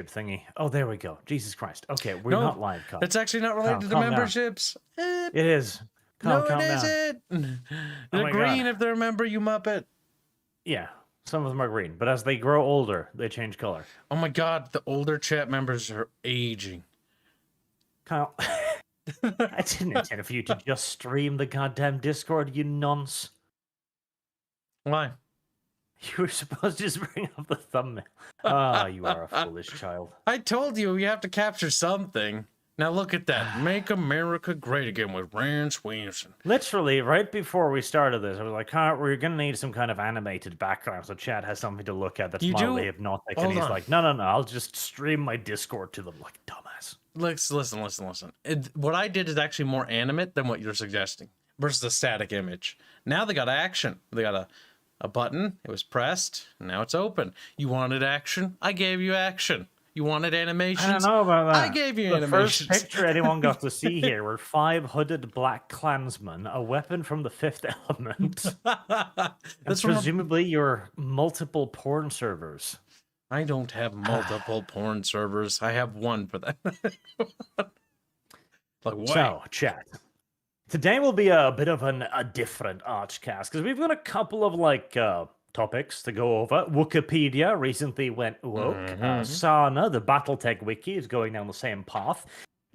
thingy. Oh, there we go. Jesus Christ. Okay, we're No, not live, Carl. That's actually not related to the calm down. memberships. It is. No, Calm it down. isn't. Oh They're my green God. if they're a member, you muppet. Yeah, some of them are green, but as they grow older, they change color. Oh my God, the older chat members are aging. Kyle, I didn't intend for you to just stream the goddamn Discord, you nonce. Why? You were supposed to just bring up the thumbnail. Ah, you are a foolish child. I told you have to capture something. Now look at that. Make America Great Again with Rand Williamson. Literally, right before we started this, I was like, we're going to need some kind of animated background so chat has something to look at that's mildly hypnotic. And he's like, no, I'll just stream my Discord to them. Like, dumbass. Listen. What I did is actually more animate than what you're suggesting versus a static image. Now they got action. They got a button. It was pressed. Now it's open. You wanted action? I gave you action. You wanted animations? I don't know about that. I gave you the animations. The first picture anyone got to see here were 5 hooded black Klansmen, a weapon from the Fifth Element, and presumably your multiple porn servers. I don't have multiple porn servers. I have one for that. Like what? So, chat. Today will be a bit of a different ArchCast because we've got a couple of topics to go over. Wikipedia recently went woke. Sana, the BattleTech wiki, is going down the same path.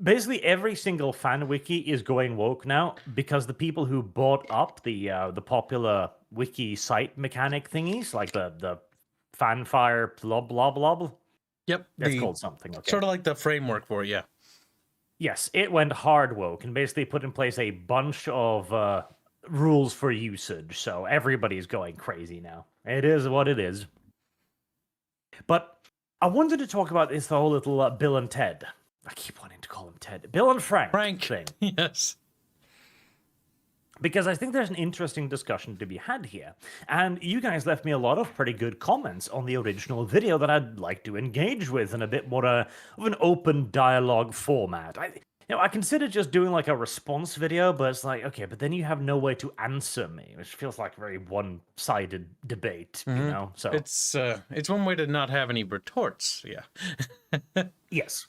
Basically, every single fan wiki is going woke now because the people who bought up the popular wiki site mechanic thingies, like the fanfire blah blah blah. Yep, it's called something. Okay. Sort of like the framework for it, yeah. Yes, it went hard woke and basically put in place a bunch of rules for usage. So everybody's going crazy now. It is what it is. But I wanted to talk about this whole little Bill and Ted. I keep wanting to call him Ted. Bill and Frank thing. Yes. Because I think there's an interesting discussion to be had here. And you guys left me a lot of pretty good comments on the original video that I'd like to engage with in a bit more of an open dialogue format. I consider just doing like a response video, but it's like, okay, but then you have no way to answer me, which feels like a very one-sided debate, you know? So it's one way to not have any retorts, yeah. Yes.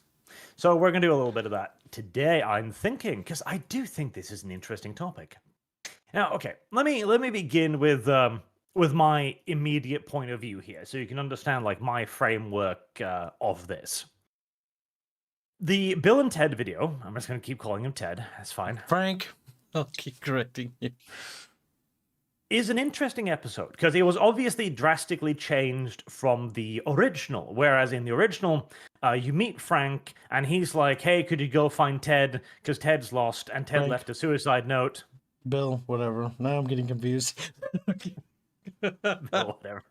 So we're going to do a little bit of that today, I'm thinking, because I do think this is an interesting topic. Now, okay, let me begin with my immediate point of view here, so you can understand like my framework of this. The Bill and Ted video, I'm just going to keep calling him Ted, that's fine. Frank, I'll keep correcting you. Is an interesting episode, because it was obviously drastically changed from the original, whereas in the original, you meet Frank, and he's like, hey, could you go find Ted, because Ted's lost, and Ted left a suicide note. Bill, whatever. Now I'm getting confused. Bill, whatever.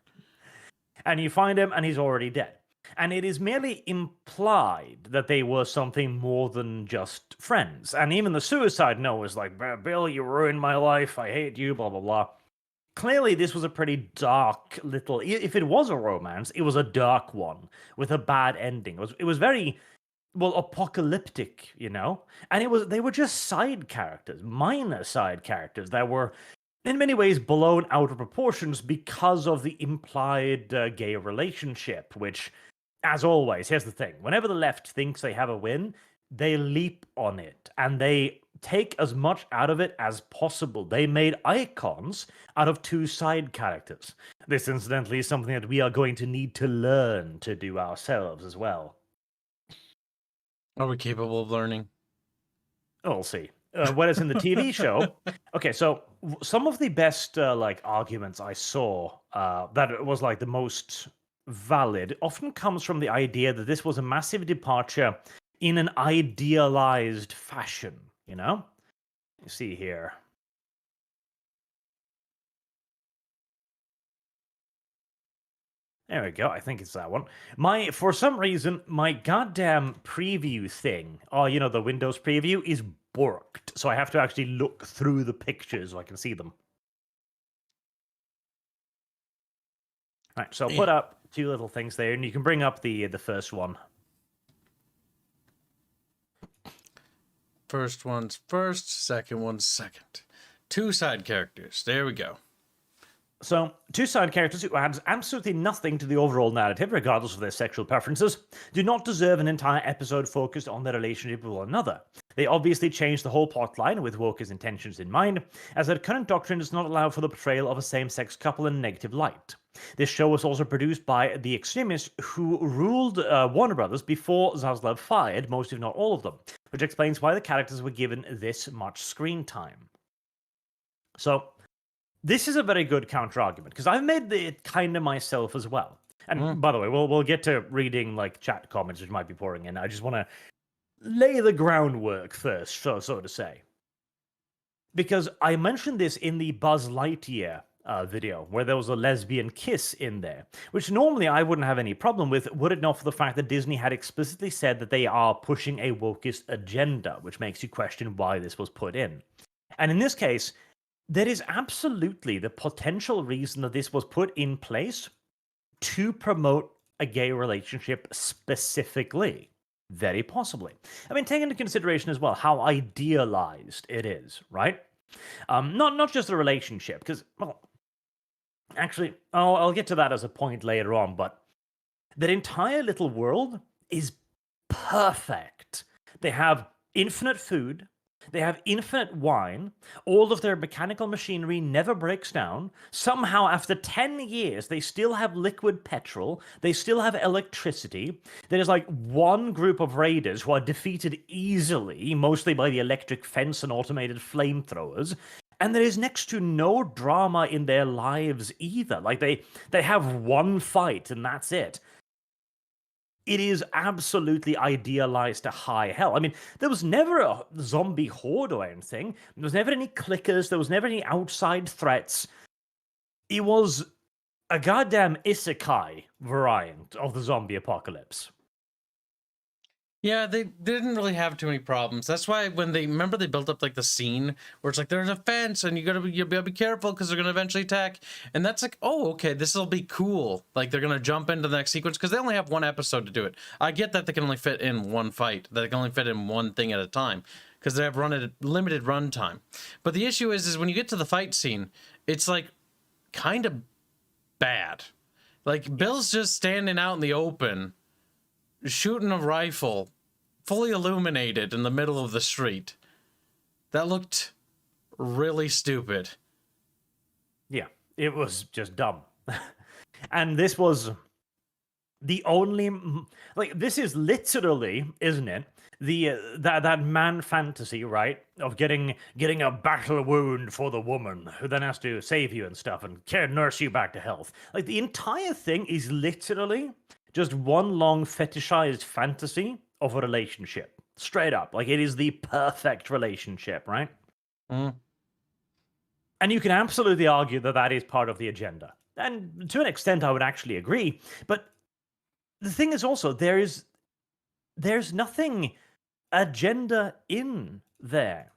And you find him, and he's already dead. And it is merely implied that they were something more than just friends. And even the suicide note was like, Bill, you ruined my life, I hate you, blah, blah, blah. Clearly, this was a pretty dark little... If it was a romance, it was a dark one with a bad ending. It was very... well, apocalyptic, you know? And they were just side characters, minor side characters that were, in many ways, blown out of proportions because of the implied gay relationship, which, as always, here's the thing. Whenever the left thinks they have a win, they leap on it, and they take as much out of it as possible. They made icons out of 2 side characters. This, incidentally, is something that we are going to need to learn to do ourselves as well. Are we capable of learning? We'll see. Whereas in the TV show, okay, so some of the best arguments I saw that was like the most valid often comes from the idea that this was a massive departure in an idealized fashion, you know? You see here. There we go. I think it's that one. For some reason, my goddamn preview thing, the Windows preview, is borked. So I have to actually look through the pictures so I can see them. All right, so I'll put up 2 little things there, and you can bring up the first one. First one's first, second one's second. 2 side characters. There we go. So, two side characters who adds absolutely nothing to the overall narrative, regardless of their sexual preferences, do not deserve an entire episode focused on their relationship with one another. They obviously changed the whole plotline with Woker's intentions in mind, as their current doctrine does not allow for the portrayal of a same-sex couple in a negative light. This show was also produced by the extremists who ruled Warner Brothers before Zaslav fired most, if not all of them, which explains why the characters were given this much screen time. So, this is a very good counter-argument, because I've made it kind of myself as well. And by the way, we'll get to reading like chat comments which might be pouring in. I just want to lay the groundwork first, so to say. Because I mentioned this in the Buzz Lightyear video, where there was a lesbian kiss in there, which normally I wouldn't have any problem with, were it not for the fact that Disney had explicitly said that they are pushing a wokeist agenda, which makes you question why this was put in. And in this case, there is absolutely the potential reason that this was put in place to promote a gay relationship specifically. Very possibly. I mean, take into consideration as well how idealized it is, right? Not just a relationship, because, well, actually, I'll get to that as a point later on, but their entire little world is perfect. They have infinite food. They have infinite wine. All of their mechanical machinery never breaks down. Somehow, after 10 years, they still have liquid petrol. They still have electricity. There's like one group of raiders who are defeated easily, mostly by the electric fence and automated flamethrowers. And there is next to no drama in their lives either. Like, they have one fight, and that's it. It is absolutely idealized to high hell. I mean, there was never a zombie horde or anything. There was never any clickers. There was never any outside threats. It was a goddamn isekai variant of the zombie apocalypse. Yeah, they didn't really have too many problems. That's why when they built up like the scene where it's like there's a fence and you gotta be careful because they're gonna eventually attack. And that's like, oh, okay, this will be cool. Like they're gonna jump into the next sequence because they only have one episode to do it. I get that they can only fit in one fight, that they can only fit in one thing at a time because they have limited run time. But the issue is when you get to the fight scene, it's like kind of bad. Like Bill's just standing out in the open, shooting a rifle, fully illuminated in the middle of the street. That looked really stupid. Yeah, it was just dumb. And this was the only, like, this is literally, isn't it, the that man fantasy, right, of getting a battle wound for the woman who then has to save you and stuff and nurse you back to health. Like, the entire thing is literally just one long fetishized fantasy of a relationship. Straight up. Like, it is the perfect relationship, right? And you can absolutely argue that that is part of the agenda. And to an extent, I would actually agree. But the thing is also, there's nothing agenda in there.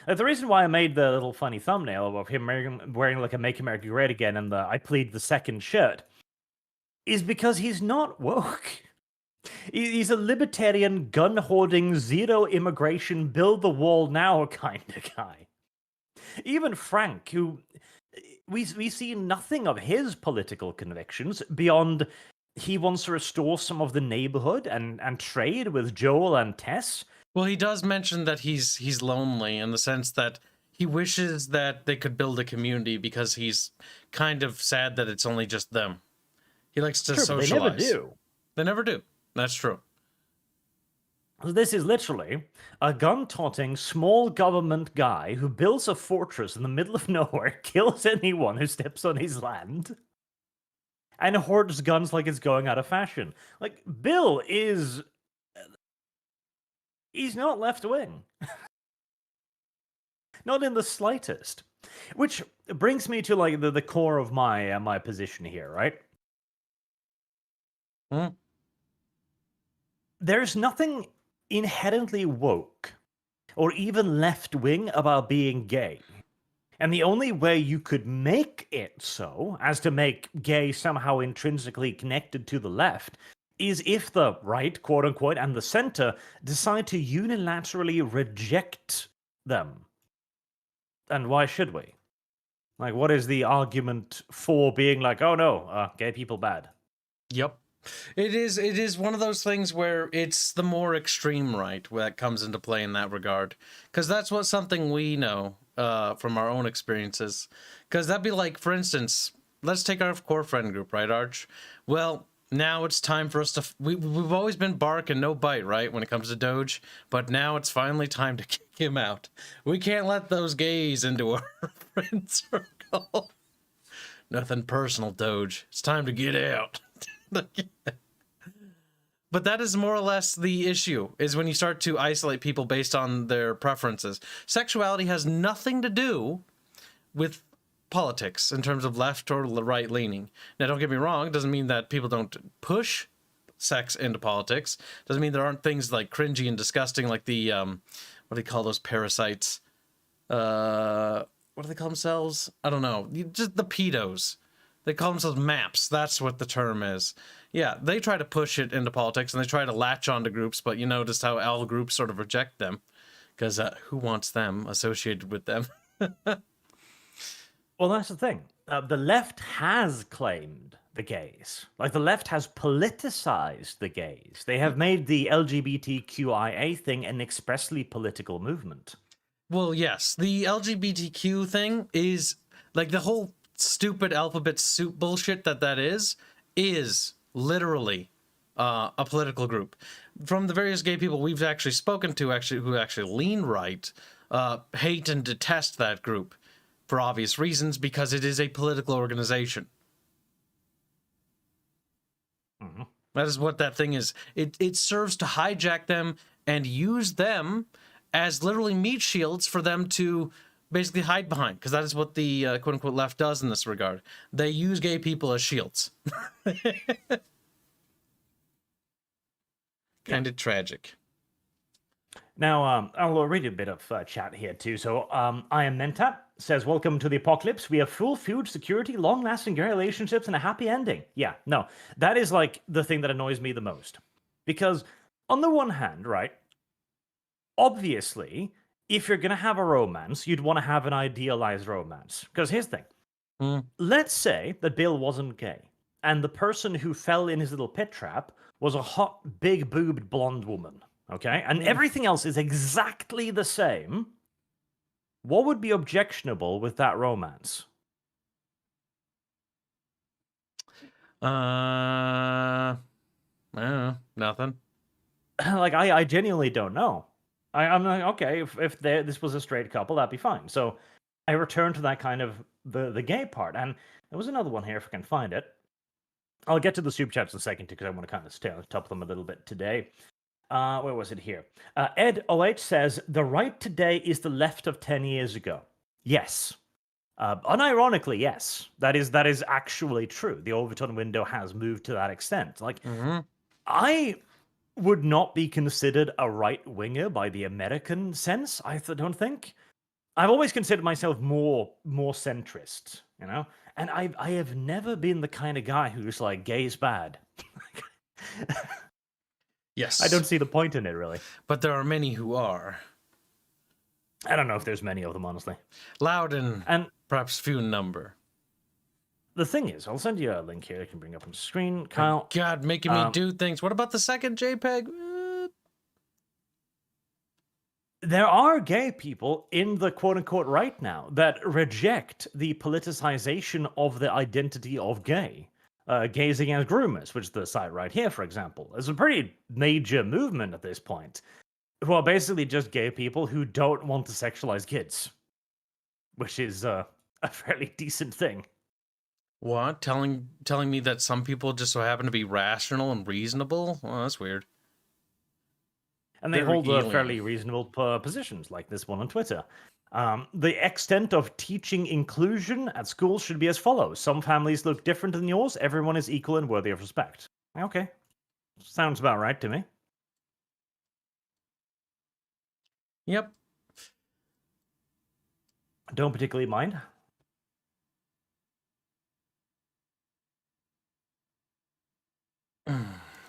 Like, the reason why I made the little funny thumbnail of him wearing like a Make America Great Again and the I Plead the Second shirt is because he's not woke. He's a libertarian, gun-hoarding, zero immigration, build the wall now kind of guy. Even Frank, who we see nothing of his political convictions beyond he wants to restore some of the neighborhood and trade with Joel and Tess. Well, he does mention that he's lonely in the sense that he wishes that they could build a community because he's kind of sad that it's only just them. He likes to socialize. They never do. They never do. That's true. This is literally a gun-toting, small government guy who builds a fortress in the middle of nowhere, kills anyone who steps on his land, and hoards guns like it's going out of fashion. Like, Bill is... he's not left-wing. Not in the slightest. Which brings me to, like, the core of my position here, right? There's nothing inherently woke or even left-wing about being gay. And the only way you could make it so, as to make gay somehow intrinsically connected to the left, is if the right, quote-unquote, and the center decide to unilaterally reject them. And why should we? Like, what is the argument for being like, oh no, gay people bad? Yep. It is one of those things where it's the more extreme right that comes into play in that regard. Because that's what something we know from our own experiences. Because that'd be like, for instance, let's take our core friend group, right, Arch? Well, now it's time for us to... We've always been bark and no bite, right, when it comes to Doge. But now it's finally time to kick him out. We can't let those gays into our friend circle. Nothing personal, Doge. It's time to get out. But that is more or less the issue, is when you start to isolate people based on their preferences. Sexuality has nothing to do with politics in terms of left or right leaning. Now, don't get me wrong, it doesn't mean that people don't push sex into politics. Doesn't mean there aren't things like cringy and disgusting, like the, what do they call those parasites? What do they call themselves? I don't know. Just the pedos. They call themselves maps. That's what the term is. Yeah, they try to push it into politics, and they try to latch onto groups, but you notice how all groups sort of reject them, because who wants them associated with them? Well, that's the thing. The left has claimed the gays. Like, the left has politicized the gays. They have made the LGBTQIA thing an expressly political movement. Well, yes, the LGBTQ thing is, like, the whole stupid alphabet soup bullshit that is literally a political group. From the various gay people we've actually spoken to, who actually lean right, hate and detest that group for obvious reasons, because it is a political organization. Mm-hmm. That is what that thing is. It serves to hijack them and use them as literally meat shields for them to basically hide behind, because that is what the quote-unquote left does in this regard. They use gay people as shields. Kind of tragic. Now, I'll read a bit of chat here too. So, I am Mentat says, welcome to the apocalypse. We have full food security, long-lasting gay relationships, and a happy ending. Yeah, no, that is like the thing that annoys me the most. Because on the one hand, right, obviously, if you're going to have a romance, you'd want to have an idealized romance. Because here's the thing. Let's say that Bill wasn't gay, and the person who fell in his little pit trap was a hot, big-boobed blonde woman, okay? And everything else is exactly the same. What would be objectionable with that romance? I don't know. Nothing. Like, I genuinely don't know. I'm like, okay, if this was a straight couple, that'd be fine. So I returned to that kind of the gay part. And there was another one here, if I can find it. I'll get to the soup chats in a second, too, because I want to kind of stay on top of them a little bit today. Where was it here? Ed OH says, the right today is the left of 10 years ago. Yes. Unironically, yes. That is actually true. The Overton window has moved to that extent. Like, I would not be considered a right-winger by the American sense, I don't think. I've always considered myself more centrist, you know? And I have never been the kind of guy who's like, gay is bad. Yes. I don't see the point in it, really. But there are many who are. I don't know if there's many of them, honestly. Loud and perhaps few in number. The thing is, I'll send you a link here I can bring up on the screen. Kyle. God, making me do things. What about the second JPEG? There are gay people in the quote-unquote right now that reject the politicization of the identity of gay. Gays Against Groomers, which is the site right here, for example, is a pretty major movement at this point, who are basically just gay people who don't want to sexualize kids, which is a fairly decent thing. What? Telling me that some people just so happen to be rational and reasonable? Well, that's weird. And they hold fairly reasonable positions, like this one on Twitter. The extent of teaching inclusion at schools should be as follows. Some families look different than yours. Everyone is equal and worthy of respect. Okay. Sounds about right to me. Yep. Don't particularly mind.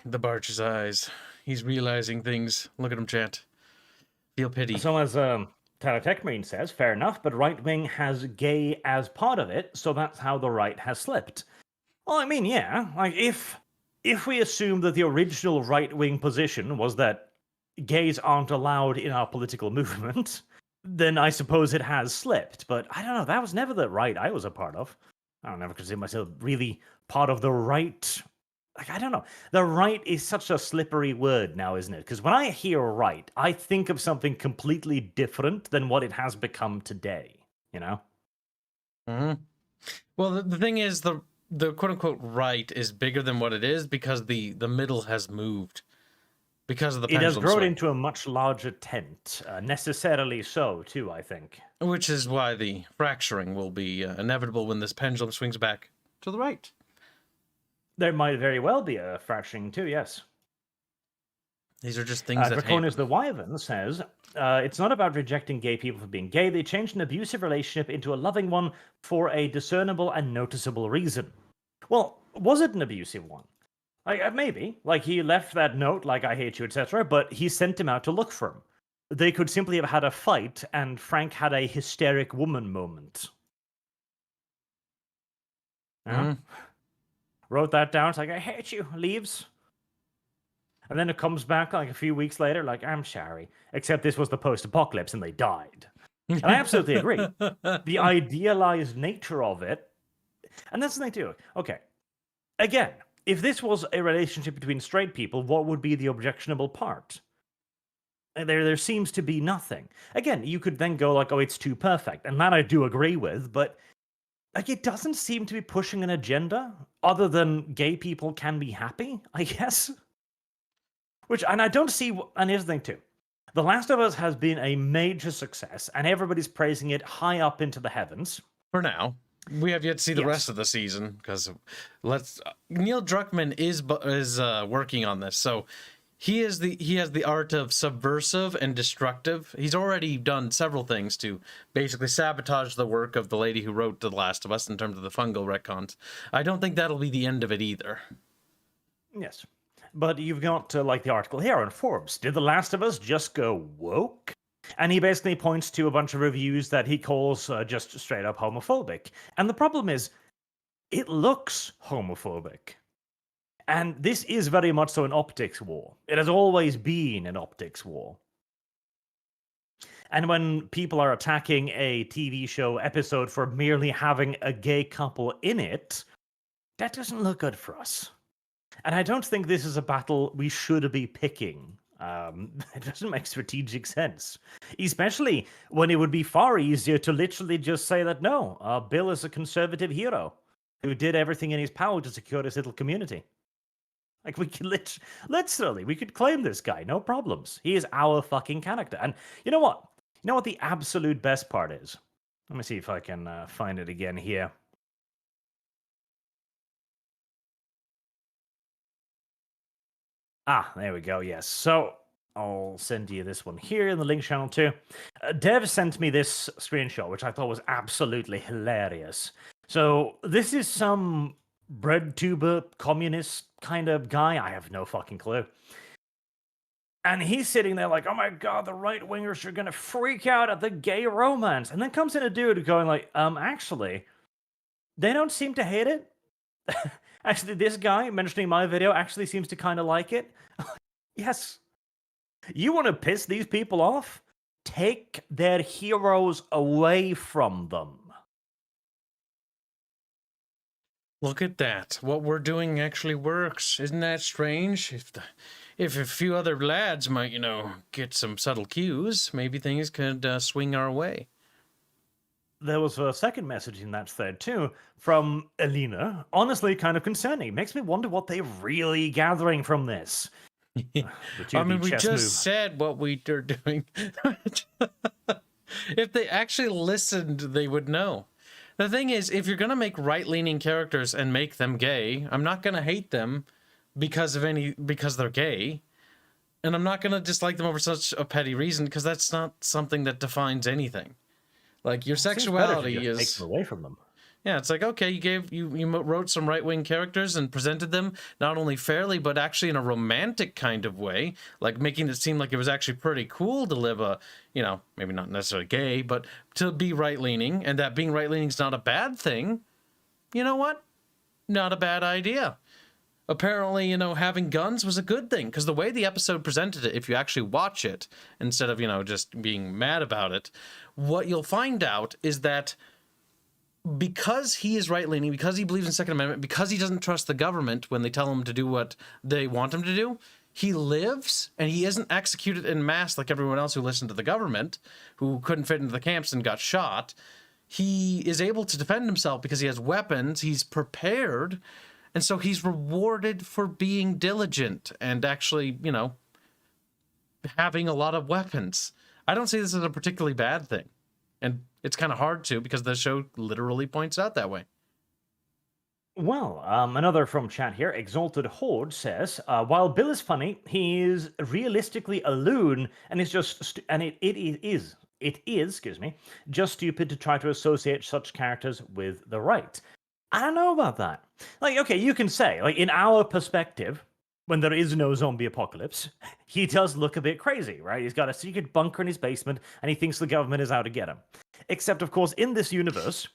The Barch's eyes. He's realizing things. Look at him, chat. Feel pity. So as Marine says, fair enough, but right wing has gay as part of it, so that's how the right has slipped. Well, I mean, yeah, like if we assume that the original right wing position was that gays aren't allowed in our political movement, then I suppose it has slipped. But I don't know, that was never the right I was a part of. I don't never consider myself really part of the right. Like, I don't know. The right is such a slippery word now, isn't it? Because when I hear right, I think of something completely different than what it has become today, you know? Mm-hmm. Well, the thing is, the quote-unquote right is bigger than what it is because the middle has moved. Because of the pendulum It has grown swing. into a much larger tent, necessarily so, too, I think. Which is why the fracturing will be inevitable when this pendulum swings back to the right. There might very well be a fracturing, too, yes. These are just things that Draconis the Wyvern says, it's not about rejecting gay people for being gay. They changed an abusive relationship into a loving one for a discernible and noticeable reason. Well, was it an abusive one? Like, maybe. Like, he left that note, like, I hate you, etc., but he sent him out to look for him. They could simply have had a fight, and Frank had a hysteric woman moment. Yeah? Wrote that down. It's like, I hate you. Leaves. And then it comes back like a few weeks later, like, I'm sorry. Except this was the post-apocalypse, and they died. And I absolutely agree. The idealized nature of it. And that's the thing, too. Okay. Again, if this was a relationship between straight people, what would be the objectionable part? There seems to be nothing. Again, you could then go like, oh, it's too perfect. And that I do agree with, but like, it doesn't seem to be pushing an agenda other than gay people can be happy, I guess. And I don't see, and here's the thing too. The Last of Us has been a major success, and everybody's praising it high up into the heavens. For now. We have yet to see the rest of the season, because Neil Druckmann is working on this, so he has the art of subversive and destructive. He's already done several things to basically sabotage the work of the lady who wrote The Last of Us in terms of the fungal retcons. I don't think that'll be the end of it either. Yes. But you've got, like, the article here on Forbes. Did The Last of Us just go woke? And he basically points to a bunch of reviews that he calls just straight up homophobic. And the problem is, it looks homophobic. And this is very much so an optics war. It has always been an optics war. And when people are attacking a TV show episode for merely having a gay couple in it, that doesn't look good for us. And I don't think this is a battle we should be picking. It doesn't make strategic sense. Especially when it would be far easier to literally just say that, no, Bill is a conservative hero who did everything in his power to secure this little community. Like, we could literally, we could claim this guy, no problems. He is our fucking character. And you know what? You know what the absolute best part is? Let me see if I can find it again here. Ah, there we go, yes. So, I'll send you this one here in the link channel too. Dev sent me this screenshot, which I thought was absolutely hilarious. So, this is some bread tuber communist kind of guy. I have no fucking clue. And he's sitting there like, oh my god, the right-wingers are going to freak out at the gay romance. And then comes in a dude going like, actually, they don't seem to hate it. Actually, this guy mentioning my video actually seems to kind of like it. Yes. You want to piss these people off? Take their heroes away from them. Look at that. What we're doing actually works. Isn't that strange? If a few other lads might, get some subtle cues, maybe things could swing our way. There was a second message in that thread too, from Elena. Honestly, kind of concerning. Makes me wonder what they're really gathering from this. I mean, we just said what we are doing. If they actually listened, they would know. The thing is, if you're going to make right-leaning characters and make them gay, I'm not going to hate them because they're gay. And I'm not going to dislike them over such a petty reason, because that's not something that defines anything. Like, your sexuality is... Take them away from them. Yeah, it's like, okay, you wrote some right-wing characters and presented them not only fairly, but actually in a romantic kind of way, like making it seem like it was actually pretty cool to live a, maybe not necessarily gay, but to be right-leaning, and that being right-leaning is not a bad thing. You know what? Not a bad idea. Apparently, having guns was a good thing, because the way the episode presented it, if you actually watch it, instead of, just being mad about it, what you'll find out is that because he is right-leaning, because he believes in Second Amendment, because he doesn't trust the government when they tell him to do what they want him to do, he lives, and he isn't executed en masse like everyone else who listened to the government, who couldn't fit into the camps and got shot. He is able to defend himself because he has weapons, he's prepared, and so he's rewarded for being diligent and actually, having a lot of weapons. I don't see this as a particularly bad thing. And it's kind of hard to, because the show literally points out that way. Well, another from chat here, Exalted Horde says, while Bill is funny, he is realistically a loon, and it's just it is, just stupid to try to associate such characters with the right. I don't know about that. Like, okay, you can say, like, in our perspective, when there is no zombie apocalypse, he does look a bit crazy, right? He's got a secret bunker in his basement, and he thinks the government is out to get him. Except, of course, in this universe,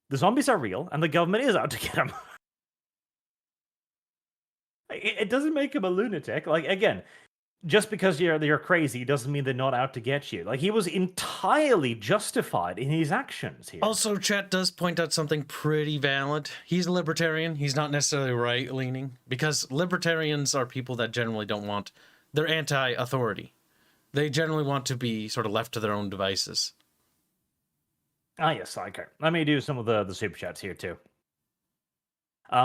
the zombies are real, and the government is out to get him. It doesn't make him a lunatic. Like, again, just because you're crazy doesn't mean they're not out to get you. Like, he was entirely justified in his actions here. Also, chat does point out something pretty valid. He's a libertarian. He's not necessarily right-leaning, because libertarians are people that generally don't want... They're anti-authority. They generally want to be sort of left to their own devices. Ah, yes, okay. Let me do some of the super chats here, too.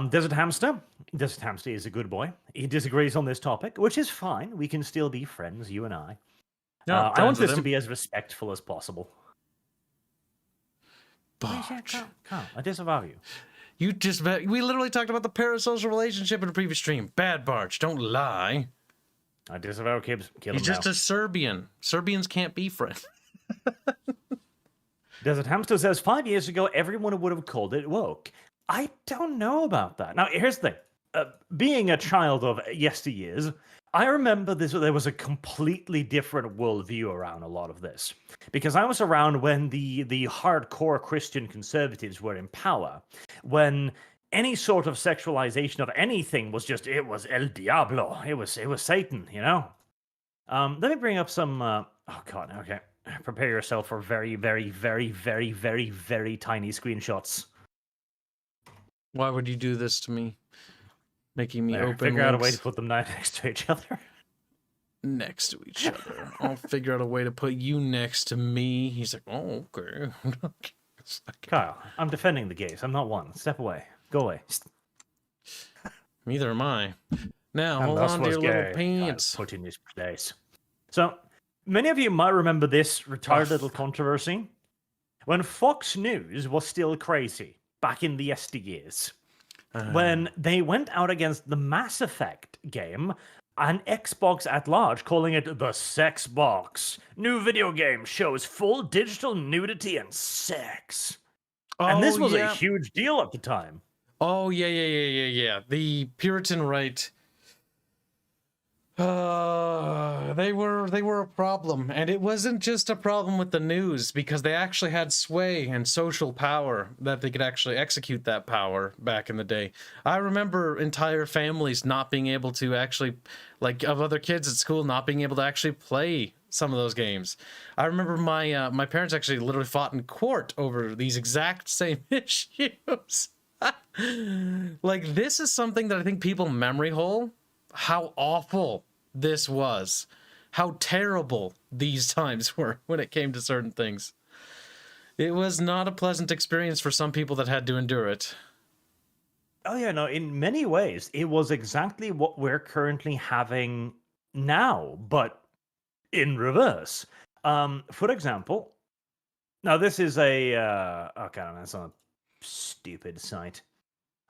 Desert Hamster. Desert Hamster is a good boy. He disagrees on this topic, which is fine. We can still be friends, you and I. No, I want this to be as respectful as possible. Barge. Can't. I disavow you. We literally talked about the parasocial relationship in a previous stream. Bad Barge, don't lie. I disavow Kibbs. Kill him He's just now. a Serbian. Serbians can't be friends. Desert Hamster says, 5 years ago, everyone would have called it woke. I don't know about that. Now, here's the thing. Being a child of yesteryears, I remember there was a completely different worldview around a lot of this. Because I was around when the hardcore Christian conservatives were in power. When any sort of sexualization of anything was just, it was El Diablo. It was Satan, Let me bring up some, oh God, okay. Prepare yourself for very, very, very, very, very, very tiny screenshots. Why would you do this to me? Making me open Figure out a way links to put them next to each other. next to each other. I'll figure out a way to put you next to me. He's like, oh, okay. Kyle, I'm defending the gays. I'm not one. Step away. Go away. Neither am I. Now, hold on to your little pants. Put in this place. So, many of you might remember this retarded little controversy. When Fox News was still crazy, back in the yesteryears, when they went out against the Mass Effect game, and Xbox at large, calling it the Sex Box. New video game shows full digital nudity and sex. And this was a huge deal at the time. Oh, yeah. The Puritan right. They were a problem, and it wasn't just a problem with the news, because they actually had sway and social power that they could actually execute that power back in the day. I remember entire families not being able to actually, like, of other kids at school not being able to actually play some of those games. I remember my parents actually literally fought in court over these exact same issues. Like, this is something that I think people memory hole. How awful this was. How terrible these times were when it came to certain things. It was not a pleasant experience for some people that had to endure it. Oh yeah, no, in many ways, it was exactly what we're currently having now, but in reverse. For example, now this is a, okay, that's on a stupid site.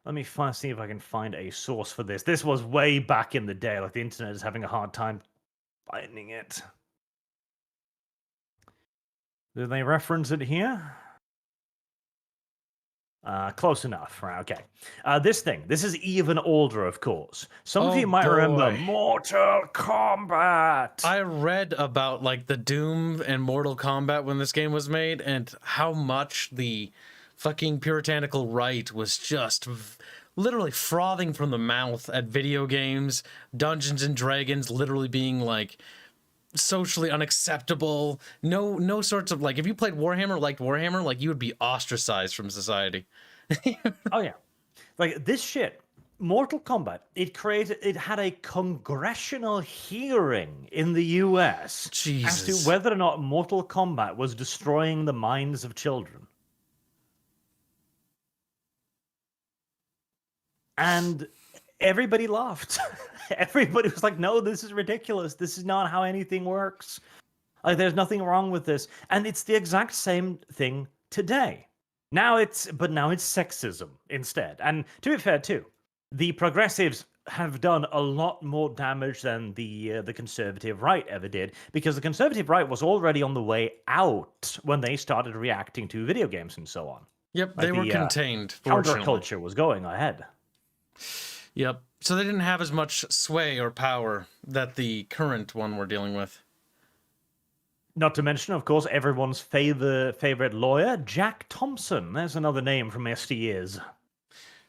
Let me see if I can find a source for this. This was way back in the day. Like, the internet is having a hard time finding it. Do they reference it here? Close enough, right? Okay. This is even older, of course. Some of Oh, you might remember boy. Mortal Kombat. I read about like the Doom and Mortal Kombat when this game was made, and how much the fucking puritanical right was just literally frothing from the mouth at video games, Dungeons and Dragons literally being like socially unacceptable. No sorts of like, if you played Warhammer, liked Warhammer, like you would be ostracized from society. Oh yeah, like this shit. Mortal Kombat. It had a congressional hearing in the U.S. as Jesus. to whether or not Mortal Kombat was destroying the minds of children. And everybody laughed. Everybody was like, no, this is ridiculous. This is not how anything works. Like, there's nothing wrong with this. And it's the exact same thing today. Now it's sexism instead. And to be fair, too, the progressives have done a lot more damage than the conservative right ever did, because the conservative right was already on the way out when they started reacting to video games and so on. Yep, they were contained. Counterculture was going ahead. Yep. So they didn't have as much sway or power that the current one we're dealing with. Not to mention, of course, everyone's favorite lawyer, Jack Thompson. There's another name from yesteryears.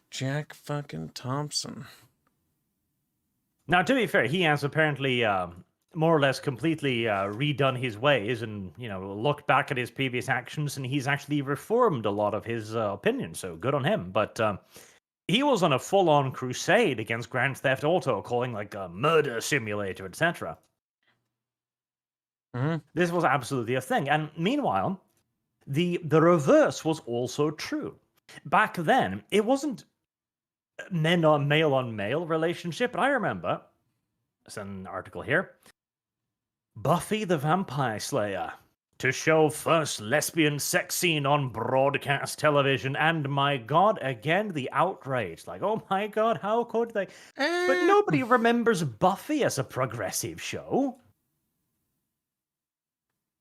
Jack fucking Thompson. Now, to be fair, he has apparently more or less completely redone his ways and, looked back at his previous actions, and he's actually reformed a lot of his opinions, so good on him. But he was on a full-on crusade against Grand Theft Auto, calling like a murder simulator, etc. Mm-hmm. This was absolutely a thing. And meanwhile, the reverse was also true. Back then, it wasn't male on male relationship, but I remember, there's an article here, Buffy the Vampire Slayer, to show first lesbian sex scene on broadcast television, and my god, again, the outrage. Like, oh my god, how could they? But nobody remembers Buffy as a progressive show.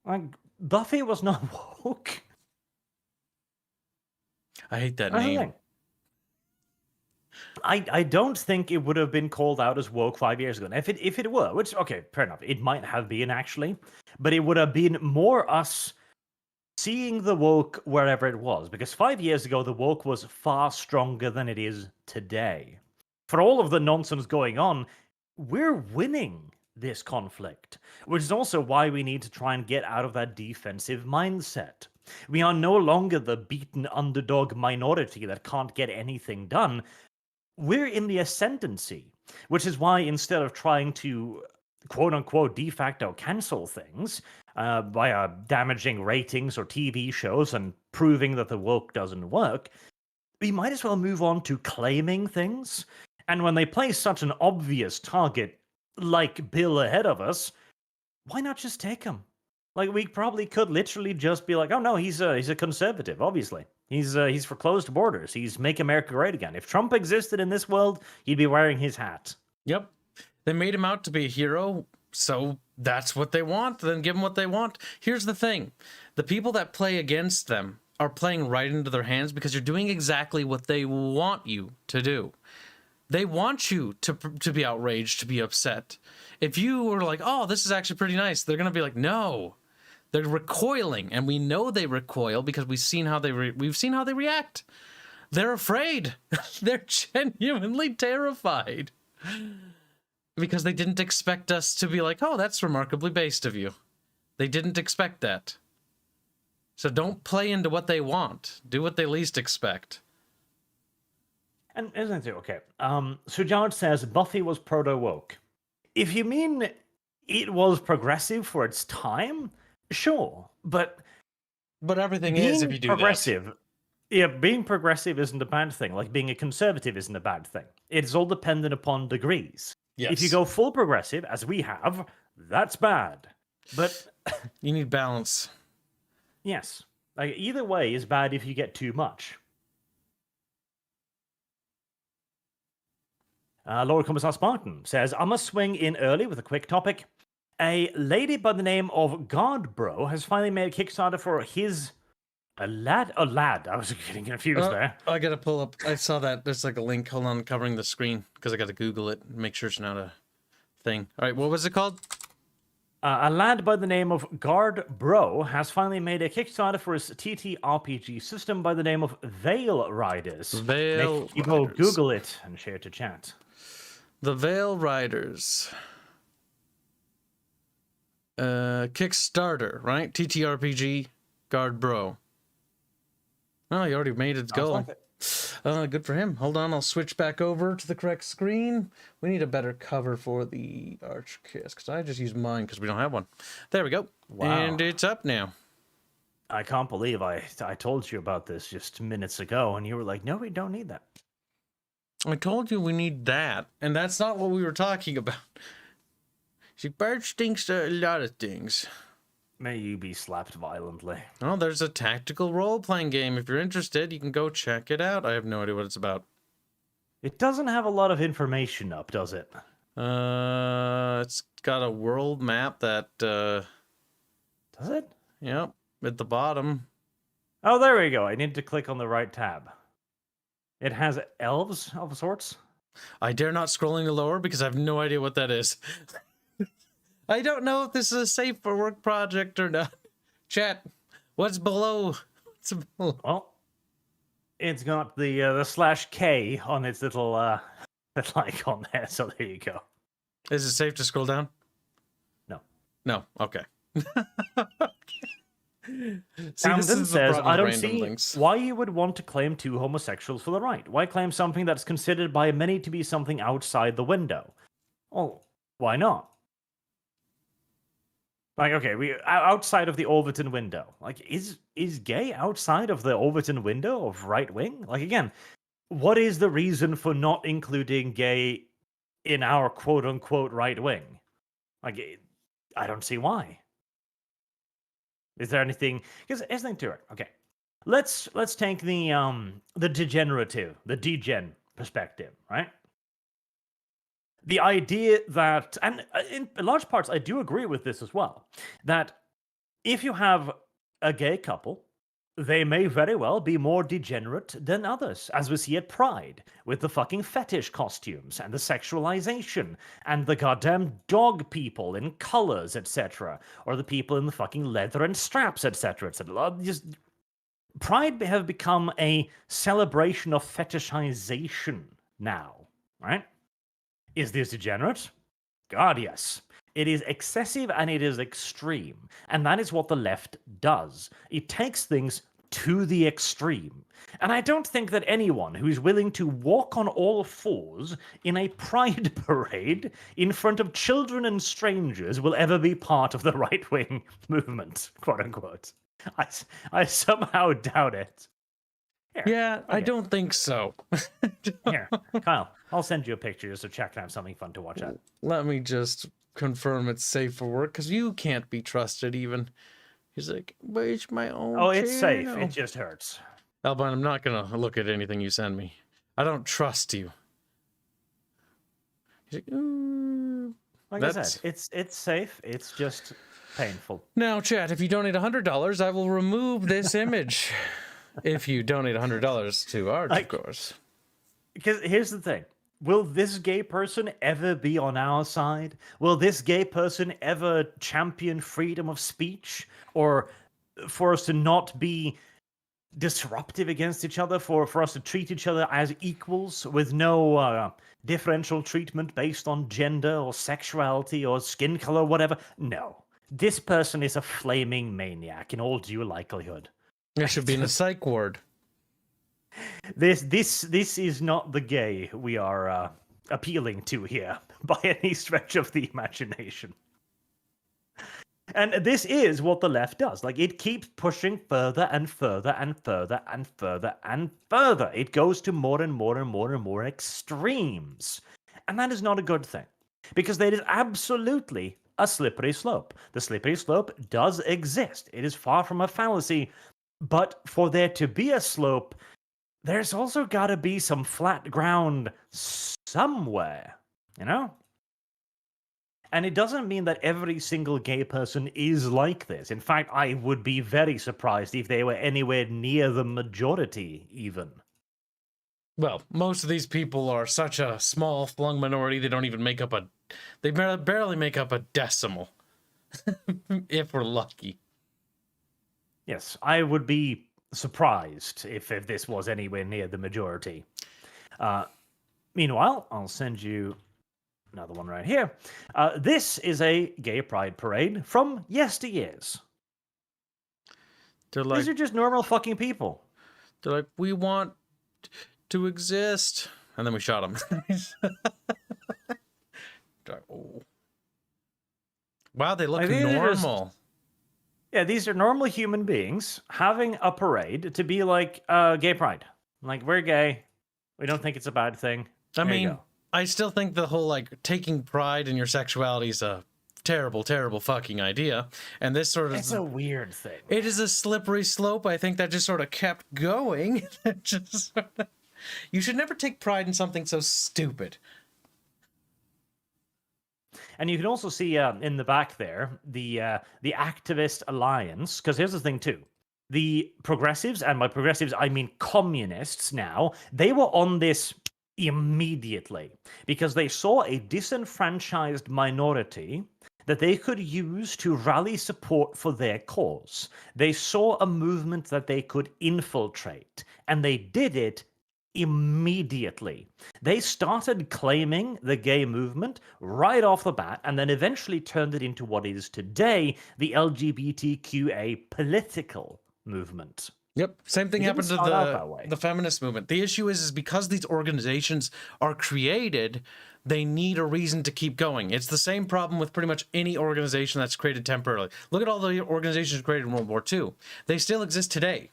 Like, Buffy was not woke. I hate that name. I don't think it would have been called out as woke 5 years ago. And if it were, which, okay, fair enough, it might have been actually, but it would have been more us seeing the woke wherever it was, because 5 years ago the woke was far stronger than it is today. For all of the nonsense going on, we're winning this conflict, which is also why we need to try and get out of that defensive mindset. We are no longer the beaten underdog minority that can't get anything done. We're in the ascendancy, which is why instead of trying to quote-unquote de facto cancel things via damaging ratings or TV shows and proving that the woke doesn't work, we might as well move on to claiming things. And when they place such an obvious target like Bill ahead of us, why not just take him? Like, we probably could literally just be like, oh no, he's a conservative, obviously. He's for closed borders. He's make America great again. If Trump existed in this world, he'd be wearing his hat. Yep. They made him out to be a hero, so that's what they want. Then give them what they want. Here's the thing. The people that play against them are playing right into their hands because you're doing exactly what they want you to do. They want you to be outraged, to be upset. If you were like, oh, this is actually pretty nice, they're going to be like, no. They're recoiling, and we know they recoil because we've seen how they react. They're afraid. They're genuinely terrified because they didn't expect us to be like, oh, that's remarkably based of you. They didn't expect that. So don't play into what they want. Do what they least expect. And isn't it okay? So George says Buffy was proto-woke. If you mean it was progressive for its time, sure, but everything is if you do progressive. That. Yeah, being progressive isn't a bad thing. Like, being a conservative isn't a bad thing. It's all dependent upon degrees. Yes. If you go full progressive, as we have, that's bad. But you need balance. Yes. Like, either way is bad if you get too much. Lord Commissar Spartan says, I must swing in early with a quick topic. A lady by the name of Godbro has finally made a Kickstarter for his A lad? A lad. I was getting confused there. I gotta pull up. I saw that. There's like a link. Hold on, covering the screen because I gotta Google it and make sure it's not a thing. All right, what was it called? A lad by the name of Guard Bro has finally made a Kickstarter for his TTRPG system by the name of Veil Riders. Veil Make people Riders. Google it and share to chat. The Veil Riders. Kickstarter, right? TTRPG, Guard Bro. Oh, he already made it go. Like it. Good for him. Hold on, I'll switch back over to the correct screen. We need a better cover for the ArchCast, because I just used mine because we don't have one. There we go. Wow. And it's up now. I can't believe I told you about this just minutes ago, and you were like, no, we don't need that. I told you we need that, and that's not what we were talking about. See, Birch thinks a lot of things. May you be slapped violently. Oh, there's a tactical role-playing game. If you're interested, you can go check it out. I have no idea what it's about. It doesn't have a lot of information up, does it? It's got a world map that, Does it? yep, at the bottom. Oh, there we go. I need to click on the right tab. It has elves of sorts. I dare not scroll any lower because I have no idea what that is. I don't know if this is a safe for work project or not. Chat, what's below? What's below? Well, it's got the /K on its little icon there, so there you go. Is it safe to scroll down? No. No, okay. See, Camden says, I don't see links. why you would want to claim two homosexuals for the right. Why claim something that's considered by many to be something outside the window? Well, why not? Like, okay, we outside of the Overton window. Like, is gay outside of the Overton window of right wing? Like, again, what is the reason for not including gay in our quote unquote right wing? Like, I don't see why. Is there anything? Because there's nothing to it. Okay, let's take the degenerative, the degen perspective, right? The idea that, and in large parts, I do agree with this as well, that if you have a gay couple, they may very well be more degenerate than others, as we see at Pride, with the fucking fetish costumes and the sexualization and the goddamn dog people in colors, etc., or the people in the fucking leather and straps, etc., etc. Just Pride have become a celebration of fetishization now, right? Is this degenerate? God, yes. It is excessive and it is extreme. And that is what the left does. It takes things to the extreme. And I don't think that anyone who's willing to walk on all fours in a pride parade in front of children and strangers will ever be part of the right-wing movement, quote unquote. I somehow doubt it. Here, Yeah, I okay. don't think so. Here, Kyle, I'll send you a picture just so Chuck can have something fun to watch at. Let me just confirm it's safe for work, because you can't be trusted even. He's like, but it's my own Oh, it's safe. channel." It just hurts. Albon, I'm not gonna look at anything you send me. I don't trust you. He's like, "Ooh." Like I said, it's safe. It's just painful. Now, chat, if you donate $100, I will remove this image. If you donate $100 to Arch, of course. Because here's the thing. Will this gay person ever be on our side? Will this gay person ever champion freedom of speech? Or for us to not be disruptive against each other? For us to treat each other as equals with no differential treatment based on gender or sexuality or skin color, whatever? No. This person is a flaming maniac in all due likelihood. It should be in a psych ward. This is not the gay we are appealing to here by any stretch of the imagination. And this is what the left does. Like, it keeps pushing further and further and further and further and further. It goes to more and more and more and more extremes. And that is not a good thing. Because there is absolutely a slippery slope. The slippery slope does exist. It is far from a fallacy. But for there to be a slope, there's also got to be some flat ground somewhere, you know? And it doesn't mean that every single gay person is like this. In fact, I would be very surprised if they were anywhere near the majority, even. Well, most of these people are such a small flung minority, they don't even make up a... They barely make up a decimal. If we're lucky. Yes, I would be surprised if this was anywhere near the majority. Meanwhile, I'll send you another one right here. This is a gay pride parade from yesteryears. They're like, these are just normal fucking people. They're like, we want to exist. And then we shot them. Oh. Wow, they look normal. Yeah, these are normal human beings having a parade to be like gay pride. Like, we're gay. We don't think it's a bad thing. I mean, I still think the whole, like, taking pride in your sexuality is a terrible, terrible fucking idea. And this sort of... It's a weird thing. It is a slippery slope. I think that just sort of kept going. You should never take pride in something so stupid. And you can also see in the back there, the Activist Alliance, because here's the thing too. The progressives, and by progressives I mean communists now, they were on this immediately because they saw a disenfranchised minority that they could use to rally support for their cause. They saw a movement that they could infiltrate, and they did it immediately. They started claiming the gay movement right off the bat, and then eventually turned it into what is today the LGBTQA political movement. Yep, same thing happened to the feminist movement. The issue is because these organizations are created, they need a reason to keep going. It's the same problem with pretty much any organization that's created temporarily. Look at all the organizations created in World War II. They still exist today.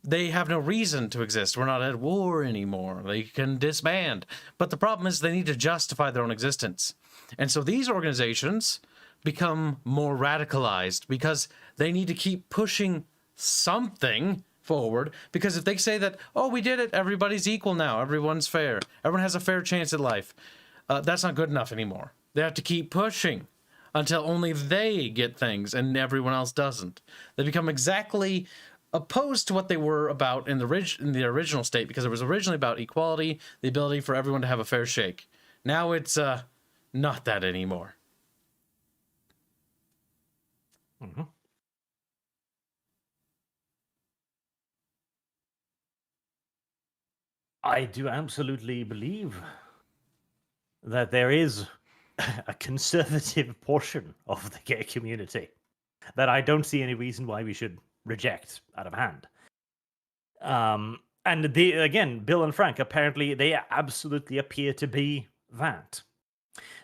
They have no reason to exist. We're not at war anymore. They can disband. But the problem is they need to justify their own existence. And so these organizations become more radicalized because they need to keep pushing something forward. Because if they say that, oh, we did it, everybody's equal now, everyone's fair, everyone has a fair chance at life, that's not good enough anymore. They have to keep pushing until only they get things and everyone else doesn't. They become exactly opposed to what they were about in the original state, because it was originally about equality, the ability for everyone to have a fair shake. Now it's not that anymore. Mm-hmm. I do absolutely believe that there is a conservative portion of the gay community that I don't see any reason why we should reject out of hand. And again, Bill and Frank, apparently they absolutely appear to be that.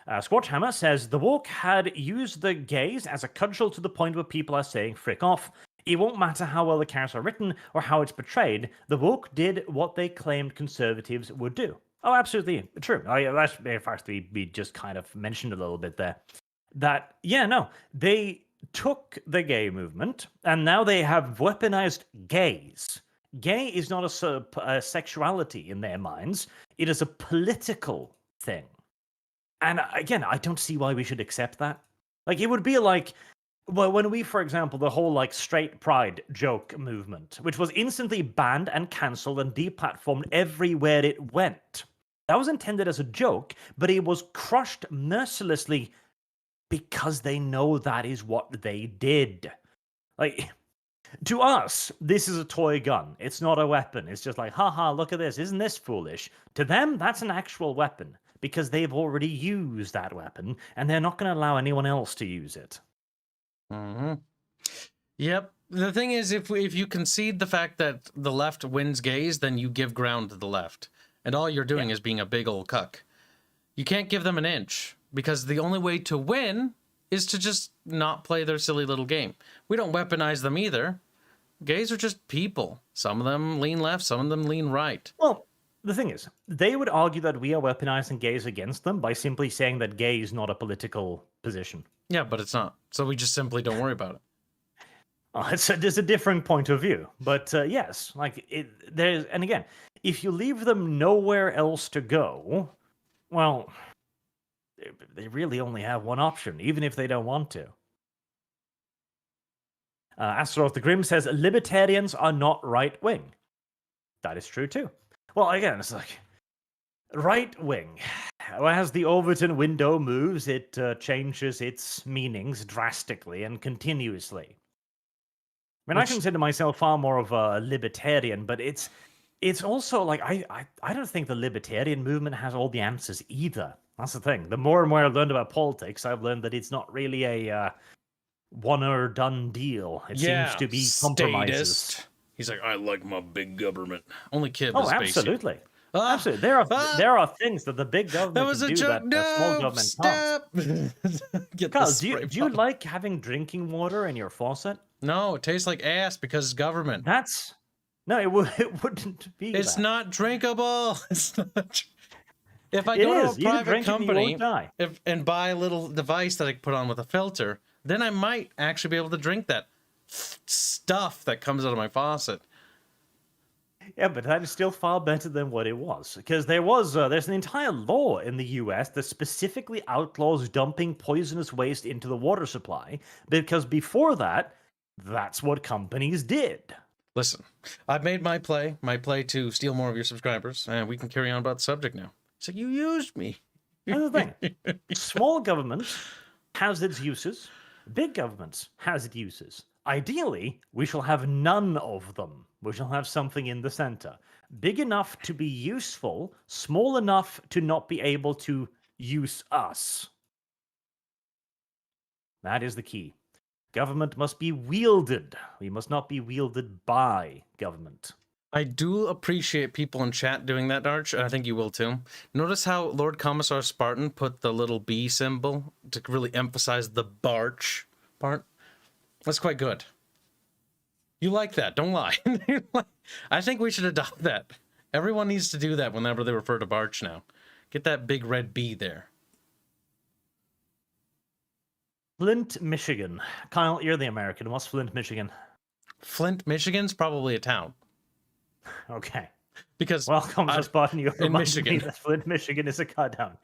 Squatchhammer says, the woke had used the gays as a cudgel to the point where people are saying frick off. It won't matter how well the characters are written or how it's portrayed. The woke did what they claimed conservatives would do. Oh, absolutely true. That's, in fact, we just kind of mentioned a little bit there. That, yeah, no, they took the gay movement, and now they have weaponized gays. Gay is not a sexuality in their minds. It is a political thing. And again, I don't see why we should accept that. Like, it would be like, well, when we, for example, the whole, like, straight pride joke movement, which was instantly banned and cancelled and deplatformed everywhere it went. That was intended as a joke, but it was crushed mercilessly because they know that is what they did. Like, to us, this is a toy gun. It's not a weapon. It's just like, haha, look at this. Isn't this foolish? To them, that's an actual weapon because they've already used that weapon and they're not going to allow anyone else to use it. Mm-hmm. Yep. The thing is, if you concede the fact that the left wins gays, then you give ground to the left. And all you're doing is being a big old cuck. You can't give them an inch. Because the only way to win is to just not play their silly little game. We don't weaponize them either. Gays are just people. Some of them lean left, some of them lean right. Well, the thing is, they would argue that we are weaponizing gays against them by simply saying that gay is not a political position. Yeah, but it's not. So we just simply don't worry about it. There's a different point of view. But yes, like there's, and again, if you leave them nowhere else to go, well, they really only have one option, even if they don't want to. Astaroth the Grim says libertarians are not right wing. That is true too. Well, again, it's like right wing. As the Overton window moves, it changes its meanings drastically and continuously. I mean, I consider myself far more of a libertarian, but it's also like I don't think the libertarian movement has all the answers either. That's the thing. The more and more I've learned about politics, I've learned that it's not really a one or done deal. It seems to be compromises. Statist. He's like, I like my big government. Only kid. Oh, absolutely. Absolutely. There are things that the big government can do that the small government can't. Carl, do you like having drinking water in your faucet? No, it tastes like ass because it's government. No, it wouldn't be. It's not drinkable. It's not. If I It go is. to a You private drink it and you company won't die. and buy a little device that I can put on with a filter, then I might actually be able to drink that stuff that comes out of my faucet. Yeah, but that is still far better than what it was. Because there's an entire law in the US that specifically outlaws dumping poisonous waste into the water supply. Because before that, that's what companies did. Listen, I've made my play to steal more of your subscribers, and we can carry on about the subject now. So you used me. That's the thing. Small government has its uses. Big government has its uses. Ideally, we shall have none of them. We shall have something in the center. Big enough to be useful, small enough to not be able to use us. That is the key. Government must be wielded. We must not be wielded by government. I do appreciate people in chat doing that, Arch, and I think you will too. Notice how Lord Commissar Spartan put the little B symbol to really emphasize the barch part? That's quite good. You like that, don't lie. I think we should adopt that. Everyone needs to do that whenever they refer to barch now. Get that big red B there. Flint, Michigan. Kyle, you're the American. What's Flint, Michigan? Flint, Michigan's probably a town. Okay. Because welcome to Spartan. You in Michigan. That Flint, Michigan is a cut down.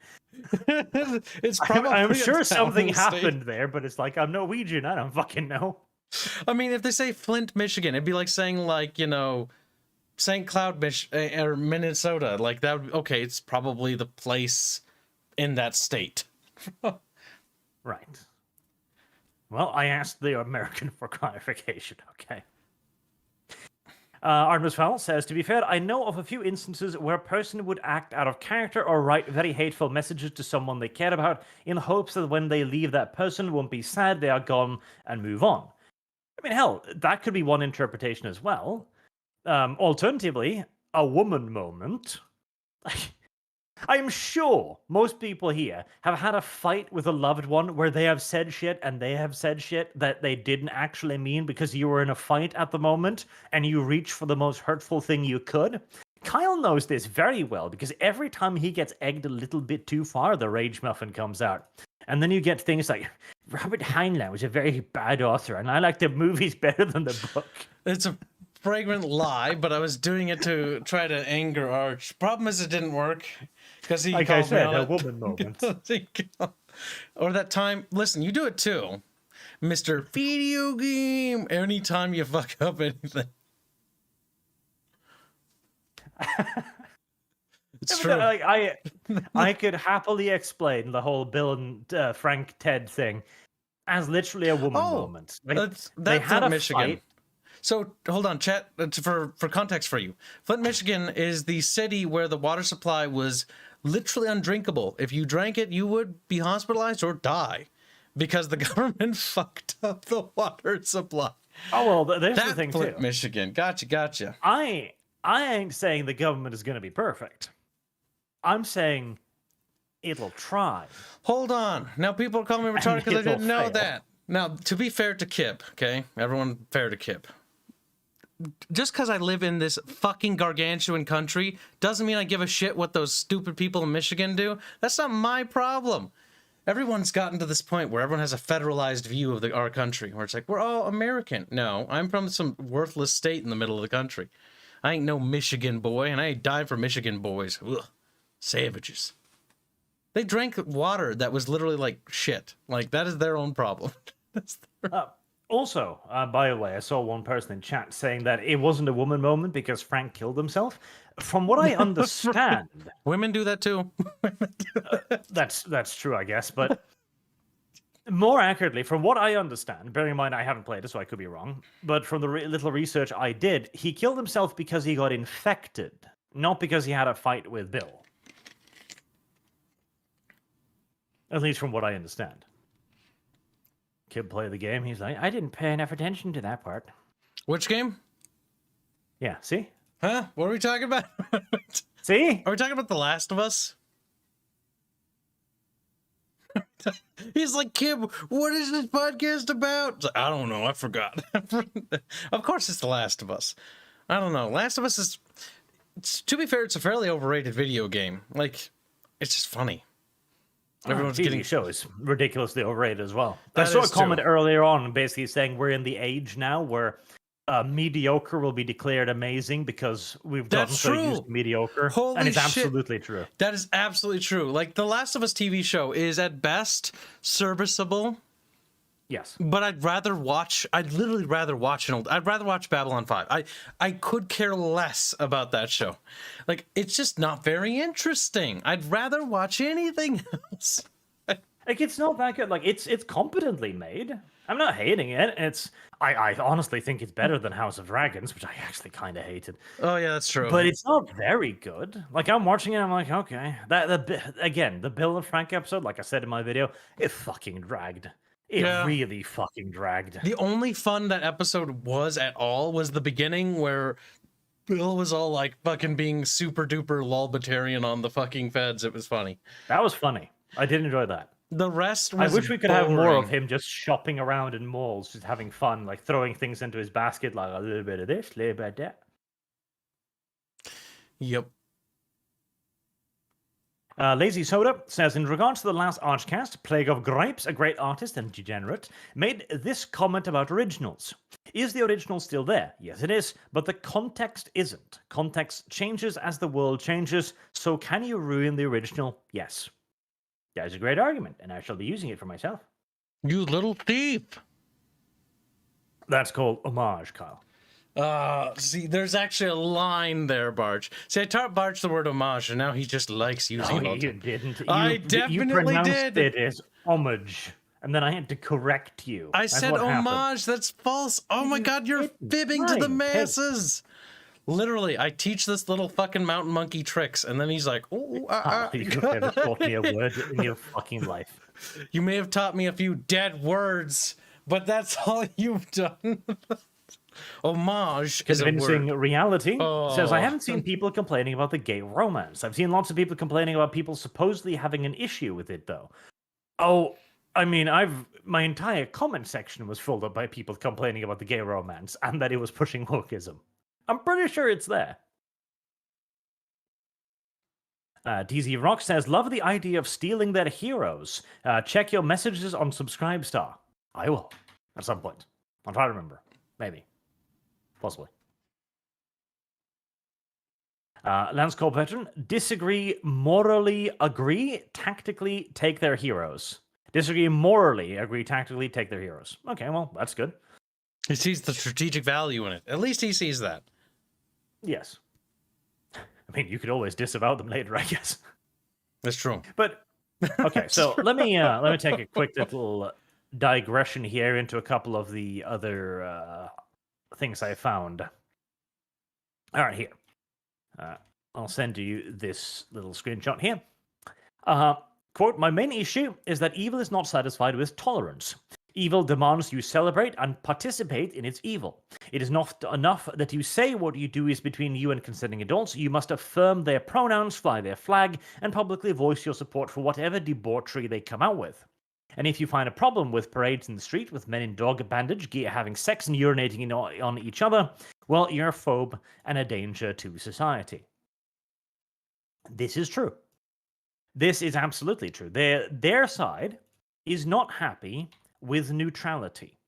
It's probably I'm sure something happened there, but it's like I'm Norwegian. I don't fucking know. I mean, if they say Flint, Michigan, it'd be like saying, like, you know, St. Cloud, or Minnesota. Like that. Okay, it's probably the place in that state. Right. Well, I asked the American for clarification. Okay. Artemis Fowl says, to be fair, I know of a few instances where a person would act out of character or write very hateful messages to someone they cared about in hopes that when they leave, that person won't be sad they are gone and move on. I mean, hell, that could be one interpretation as well. Alternatively, a woman moment. I'm sure most people here have had a fight with a loved one where they have said shit and they have said shit that they didn't actually mean because you were in a fight at the moment and you reached for the most hurtful thing you could. Kyle knows this very well because every time he gets egged a little bit too far, the rage muffin comes out. And then you get things like, Robert Heinlein was a very bad author and I like the movies better than the book. It's a fragrant lie, but I was doing it to try to anger Arch. Problem is it didn't work. Because he like called I said, me a on woman moment. Or that time, listen, you do it too. Mr. Video Game. Anytime you fuck up anything. It's true. Like, I could happily explain the whole Bill and Frank Ted thing as literally a woman moment. Like, that's they had a Michigan. fight. So hold on, chat. For context for you, Flint, Michigan is the city where the water supply was literally undrinkable. If you drank it, you would be hospitalized or die because the government fucked up the water supply. Oh well, there's the thing Flint, too. Michigan, gotcha. I ain't saying the government is going to be perfect. I'm saying it'll try. Hold on. Now people are calling me retarded because I didn't know fail. that. Now, to be fair to Kip, okay? Everyone fair to Kip. Just because I live in this fucking gargantuan country doesn't mean I give a shit what those stupid people in Michigan do. That's not my problem. Everyone's gotten to this point where everyone has a federalized view of our country, where it's like, we're all American. No, I'm from some worthless state in the middle of the country. I ain't no Michigan boy, and I ain't dying for Michigan boys. Ugh. Savages. They drank water that was literally like shit. Like, that is their own problem. Also, by the way, I saw one person in chat saying that it wasn't a woman moment because Frank killed himself. From what I understand, Women do that too. that's true, I guess. But more accurately, from what I understand, bearing in mind I haven't played it, so I could be wrong, but from the little research I did, he killed himself because he got infected, not because he had a fight with Bill. At least from what I understand. Kid play the game, he's like, I didn't pay enough attention to that part. Which game? Yeah, see? Huh? What are we talking about? See? Are we talking about The Last of Us? He's like, Kib, what is this podcast about? Like, I don't know, I forgot. Of course it's The Last of Us. I don't know. Last of Us is, to be fair, it's a fairly overrated video game. Like, it's just funny. Everyone's getting show is ridiculously overrated as well. I That saw a is comment true. earlier on basically saying we're in the age now where mediocre will be declared amazing because we've gotten That's so true. used to mediocre. Holy and it's shit. absolutely true. That is absolutely true. Like, The Last of Us TV show is at best serviceable, Yes. but I'd literally rather watch I'd rather watch Babylon 5. I could care less about that show. Like, it's just not very interesting. I'd rather watch anything else. Like, it's not that good. Like, it's competently made. I'm not hating it. I honestly think it's better than House of Dragons, which I actually kind of hated. Oh yeah, that's true. But it's not very good. Like, I'm watching it, I'm like, okay. The Bill and Frank episode, like I said in my video, it fucking dragged. It really fucking dragged. The only fun that episode was at all was the beginning where Bill was all like fucking being super duper lolbitarian on the fucking feds. It was funny. That was funny. I did enjoy that. The rest was I wish we could have more of boring. him just shopping around in malls, just having fun, like throwing things into his basket, like a little bit of this, a little bit of that. Yep. Lazy Soda says, in regards to the last ArchCast, Plague of Gripes, a great artist and degenerate, made this comment about originals. Is the original still there? Yes, it is, but the context isn't. Context changes as the world changes, so can you ruin the original? Yes. That is a great argument, and I shall be using it for myself. You little thief. That's called homage, Kyle. See, there's actually a line there, Barch. See, I taught Barch the word homage, and now he just likes using No, it. you didn't. I You definitely pronounced did. it as homage, and then I had to correct you. I That's said what happened. homage. That's false. Oh my God, you're fibbing to the Fine. masses. Literally, I teach this little fucking mountain monkey tricks, and then he's like, You could never taught me a word in your fucking life. You may have taught me a few dead words, but that's all you've done. Homage is a Convincing word. reality says, I Oh. haven't seen people complaining about the gay romance. I've seen lots of people complaining about people supposedly having an issue with it, though. Oh, I mean, my entire comment section was filled up by people complaining about the gay romance and that it was pushing wokeism. I'm pretty sure it's there. DZ Rock says, love the idea of stealing their heroes. Check your messages on Subscribestar. I will, at some point. I'll try to remember. Maybe. Possibly. Lance Cole Veteran, disagree, morally agree, tactically take their heroes. Disagree, morally agree, tactically take their heroes. Okay, well, that's good. He sees the strategic value in it. At least he sees that. Yes. I mean, you could always disavow them later, I guess. That's true. But okay, so let me take a quick little digression here into a couple of the other things I found. All right, here. I'll send you this little screenshot here. Quote, my main issue is that evil is not satisfied with tolerance. Evil demands you celebrate and participate in its evil. It is not enough that you say what you do is between you and consenting adults. You must affirm their pronouns, fly their flag, and publicly voice your support for whatever debauchery they come out with. And if you find a problem with parades in the street with men in dog bandage, having sex and urinating on each other, well, you're a phobe and a danger to society. This is true. This is absolutely true. Their side is not happy with neutrality.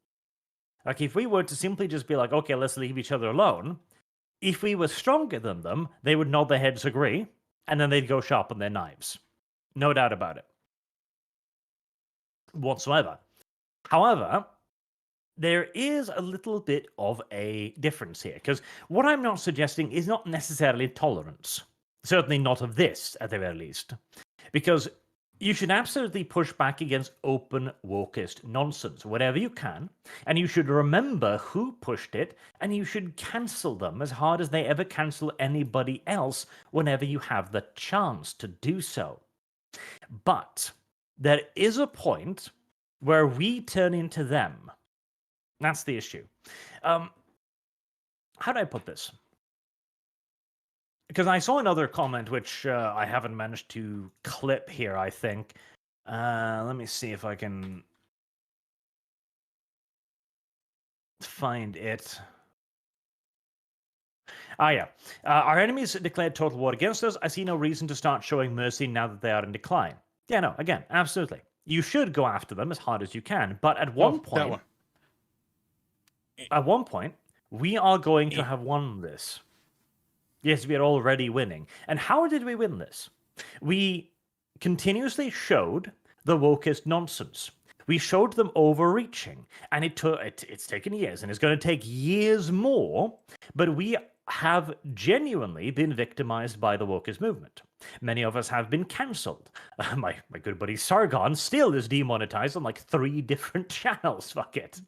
Like, if we were to simply just be like, okay, let's leave each other alone, if we were stronger than them, they would nod their heads agree, and then they'd go sharpen their knives. No doubt about it. Whatsoever. However, there is a little bit of a difference here, because what I'm not suggesting is not necessarily tolerance. Certainly not of this, at the very least. Because you should absolutely push back against open wokeist nonsense wherever you can, and you should remember who pushed it, and you should cancel them as hard as they ever cancel anybody else whenever you have the chance to do so. But there is a point where we turn into them. That's the issue. How do I put this? Because I saw another comment which I haven't managed to clip here, I think. Let me see if I can find it. Ah, yeah. Our enemies declared total war against us. I see no reason to start showing mercy now that they are in decline. Yeah, no, again, absolutely. You should go after them as hard as you can, but at one point, we are going to have won this. Yes, we are already winning. And how did we win this? We continuously showed the wokeist nonsense. We showed them overreaching, and it's taken years, and it's going to take years more, but we have genuinely been victimized by the wokeist movement. Many of us have been cancelled. My good buddy Sargon still is demonetized on like 3 different channels. Fuck it.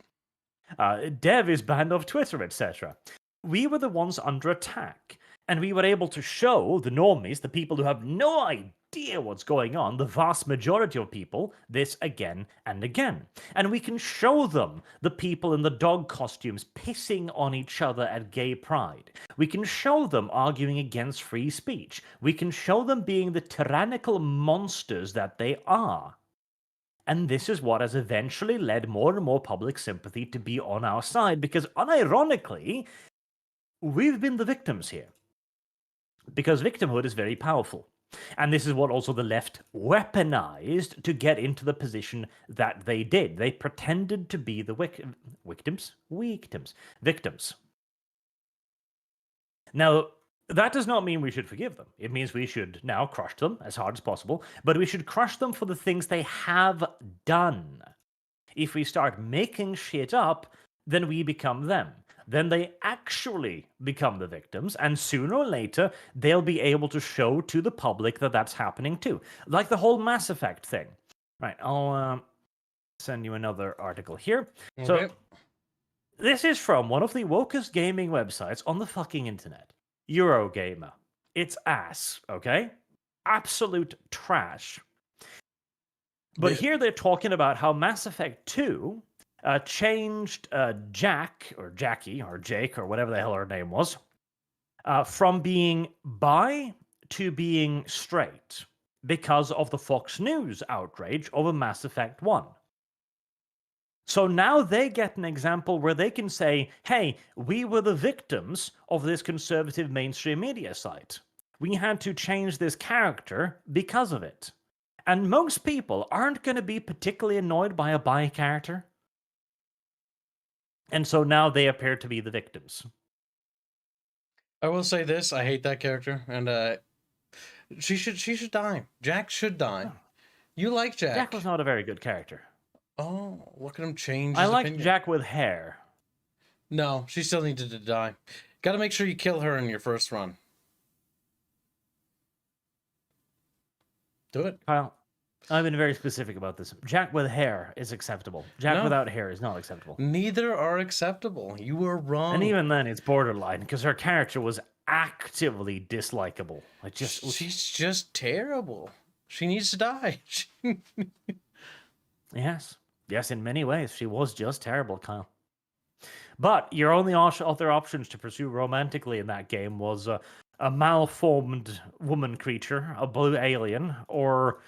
Dev is banned off Twitter, etc. We were the ones under attack, and we were able to show the normies, the people who have no idea what's going on, the vast majority of people, this again and again. And we can show them the people in the dog costumes pissing on each other at gay pride. We can show them arguing against free speech. We can show them being the tyrannical monsters that they are. And this is what has eventually led more and more public sympathy to be on our side, because unironically, we've been the victims here. Because victimhood is very powerful. And this is what also the left weaponized to get into the position that they did. They pretended to be the victims. Now, that does not mean we should forgive them. It means we should now crush them as hard as possible, but we should crush them for the things they have done. If we start making shit up, then we become them. Then they actually become the victims, and sooner or later, they'll be able to show to the public that that's happening too. Like the whole Mass Effect thing. Right, I'll send you another article here. Okay. So, this is from one of the wokest gaming websites on the fucking internet. Eurogamer. It's ass, okay? Absolute trash. But here they're talking about how Mass Effect 2 changed Jack, or Jackie, or Jake, or whatever the hell her name was, from being bi to being straight because of the Fox News outrage over Mass Effect 1. So now they get an example where they can say, hey, we were the victims of this conservative mainstream media site. We had to change this character because of it. And most people aren't going to be particularly annoyed by a bi character. And so now they appear to be the victims. I will say this, I hate that character, and she should die. Jack should die. Oh. You like Jack. Jack was not a very good character. Oh, look at him change I his like opinion. Jack with hair. No, she still needed to die. Got to make sure you kill her in your first run. Do it. Kyle, I've been very specific about this. Jack with hair is acceptable. Jack without hair is not acceptable. Neither are acceptable. You were wrong. And even then, it's borderline, because her character was actively dislikable. She's just terrible. She needs to die. Yes, in many ways, she was just terrible, Kyle. But your only other options to pursue romantically in that game was a malformed woman creature, a blue alien, or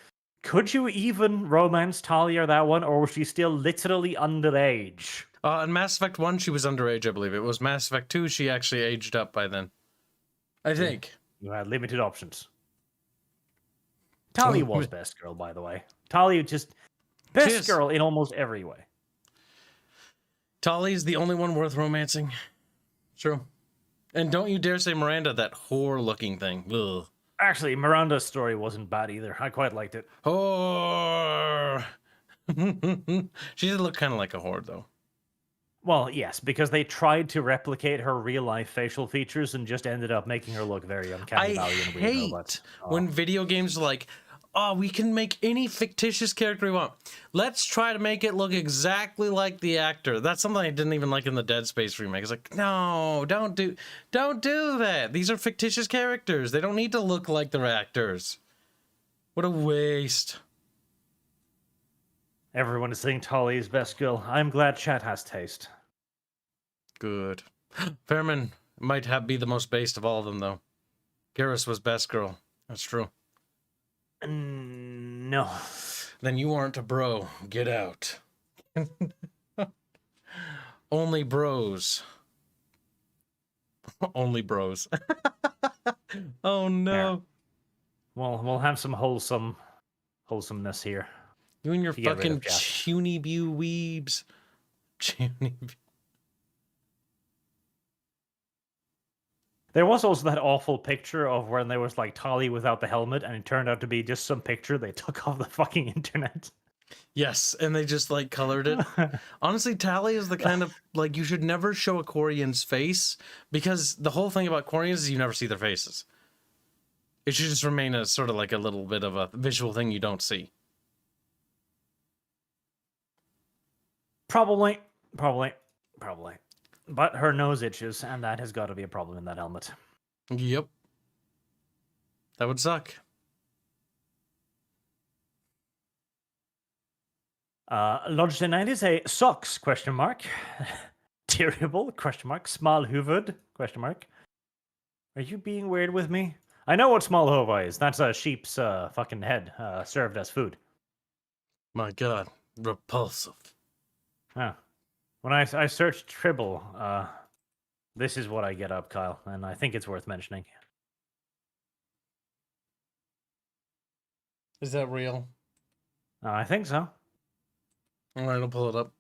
could you even romance Talia that one, or was she still literally underage? In Mass Effect 1, she was underage, I believe. It was Mass Effect 2, she actually aged up by then. I think. You had limited options. Talia was best girl, by the way. Talia just... Best girl in almost every way. Talia's the only one worth romancing. True. And don't you dare say Miranda, that whore-looking thing. Ugh. Actually, Miranda's story wasn't bad either. I quite liked it. Whore. She did look kind of like a whore, though. Well, yes, because they tried to replicate her real life facial features and just ended up making her look very uncanny I valley and weird. hate when video games are like, oh, we can make any fictitious character we want. Let's try to make it look exactly like the actor. That's something I didn't even like in the Dead Space remake. It's like, no, don't do that. These are fictitious characters. They don't need to look like their actors. What a waste. Everyone is saying Tali is best girl. I'm glad chat has taste. Good. Fairman might be the most based of all of them, though. Garrus was best girl. That's true. No. Then you aren't a bro. Get out. Only bros. Only bros. Oh no. There. Well, we'll have some wholesomeness here. You and your fucking puny view weebs. Puny. There was also that awful picture of when there was like Tali without the helmet, and it turned out to be just some picture they took off the fucking internet. Yes, and they just like colored it. Honestly, Tali is the kind of like you should never show a Quarian's face, because the whole thing about Quarians is you never see their faces. It should just remain as sort of like a little bit of a visual thing you don't see. Probably. But her nose itches, and that has got to be a problem in that helmet. Yep. That would suck. Lodge1090 say socks, question mark. Terrible, question mark. Small hoovered, question mark. Are you being weird with me? I know what small hova is. That's a sheep's fucking head served as food. My god. Repulsive. Ah. When I searched Tribble, this is what I get up, Kyle, and I think it's worth mentioning. Is that real? I think so. All right, I'll pull it up.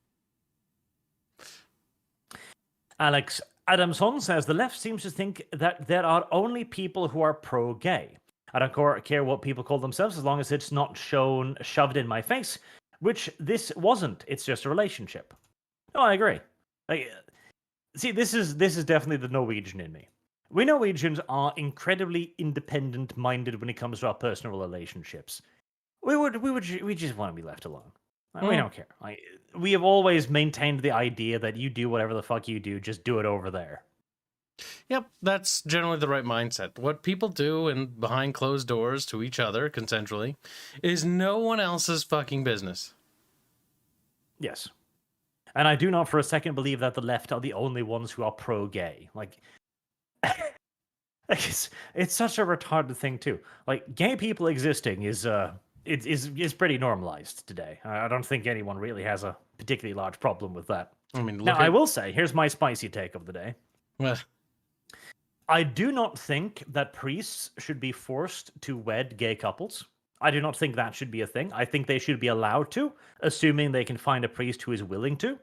Alex Adamson says the left seems to think that there are only people who are pro-gay. I don't care what people call themselves as long as it's not shoved in my face, which this wasn't. It's just a relationship. No, I agree. See, this is definitely the Norwegian in me. We Norwegians are incredibly independent-minded when it comes to our personal relationships. We just want to be left alone. We don't care. We have always maintained the idea that you do whatever the fuck you do, just do it over there. Yep, that's generally the right mindset. What people do and behind closed doors to each other, consensually, is no one else's fucking business. Yes. And I do not for a second believe that the left are the only ones who are pro-gay. It's such a retarded thing too. Like, gay people existing is pretty normalized today. I don't think anyone really has a particularly large problem with that. I mean, now, I will say, here's my spicy take of the day. What? I do not think that priests should be forced to wed gay couples. I do not think that should be a thing. I think they should be allowed to, assuming they can find a priest who is willing to.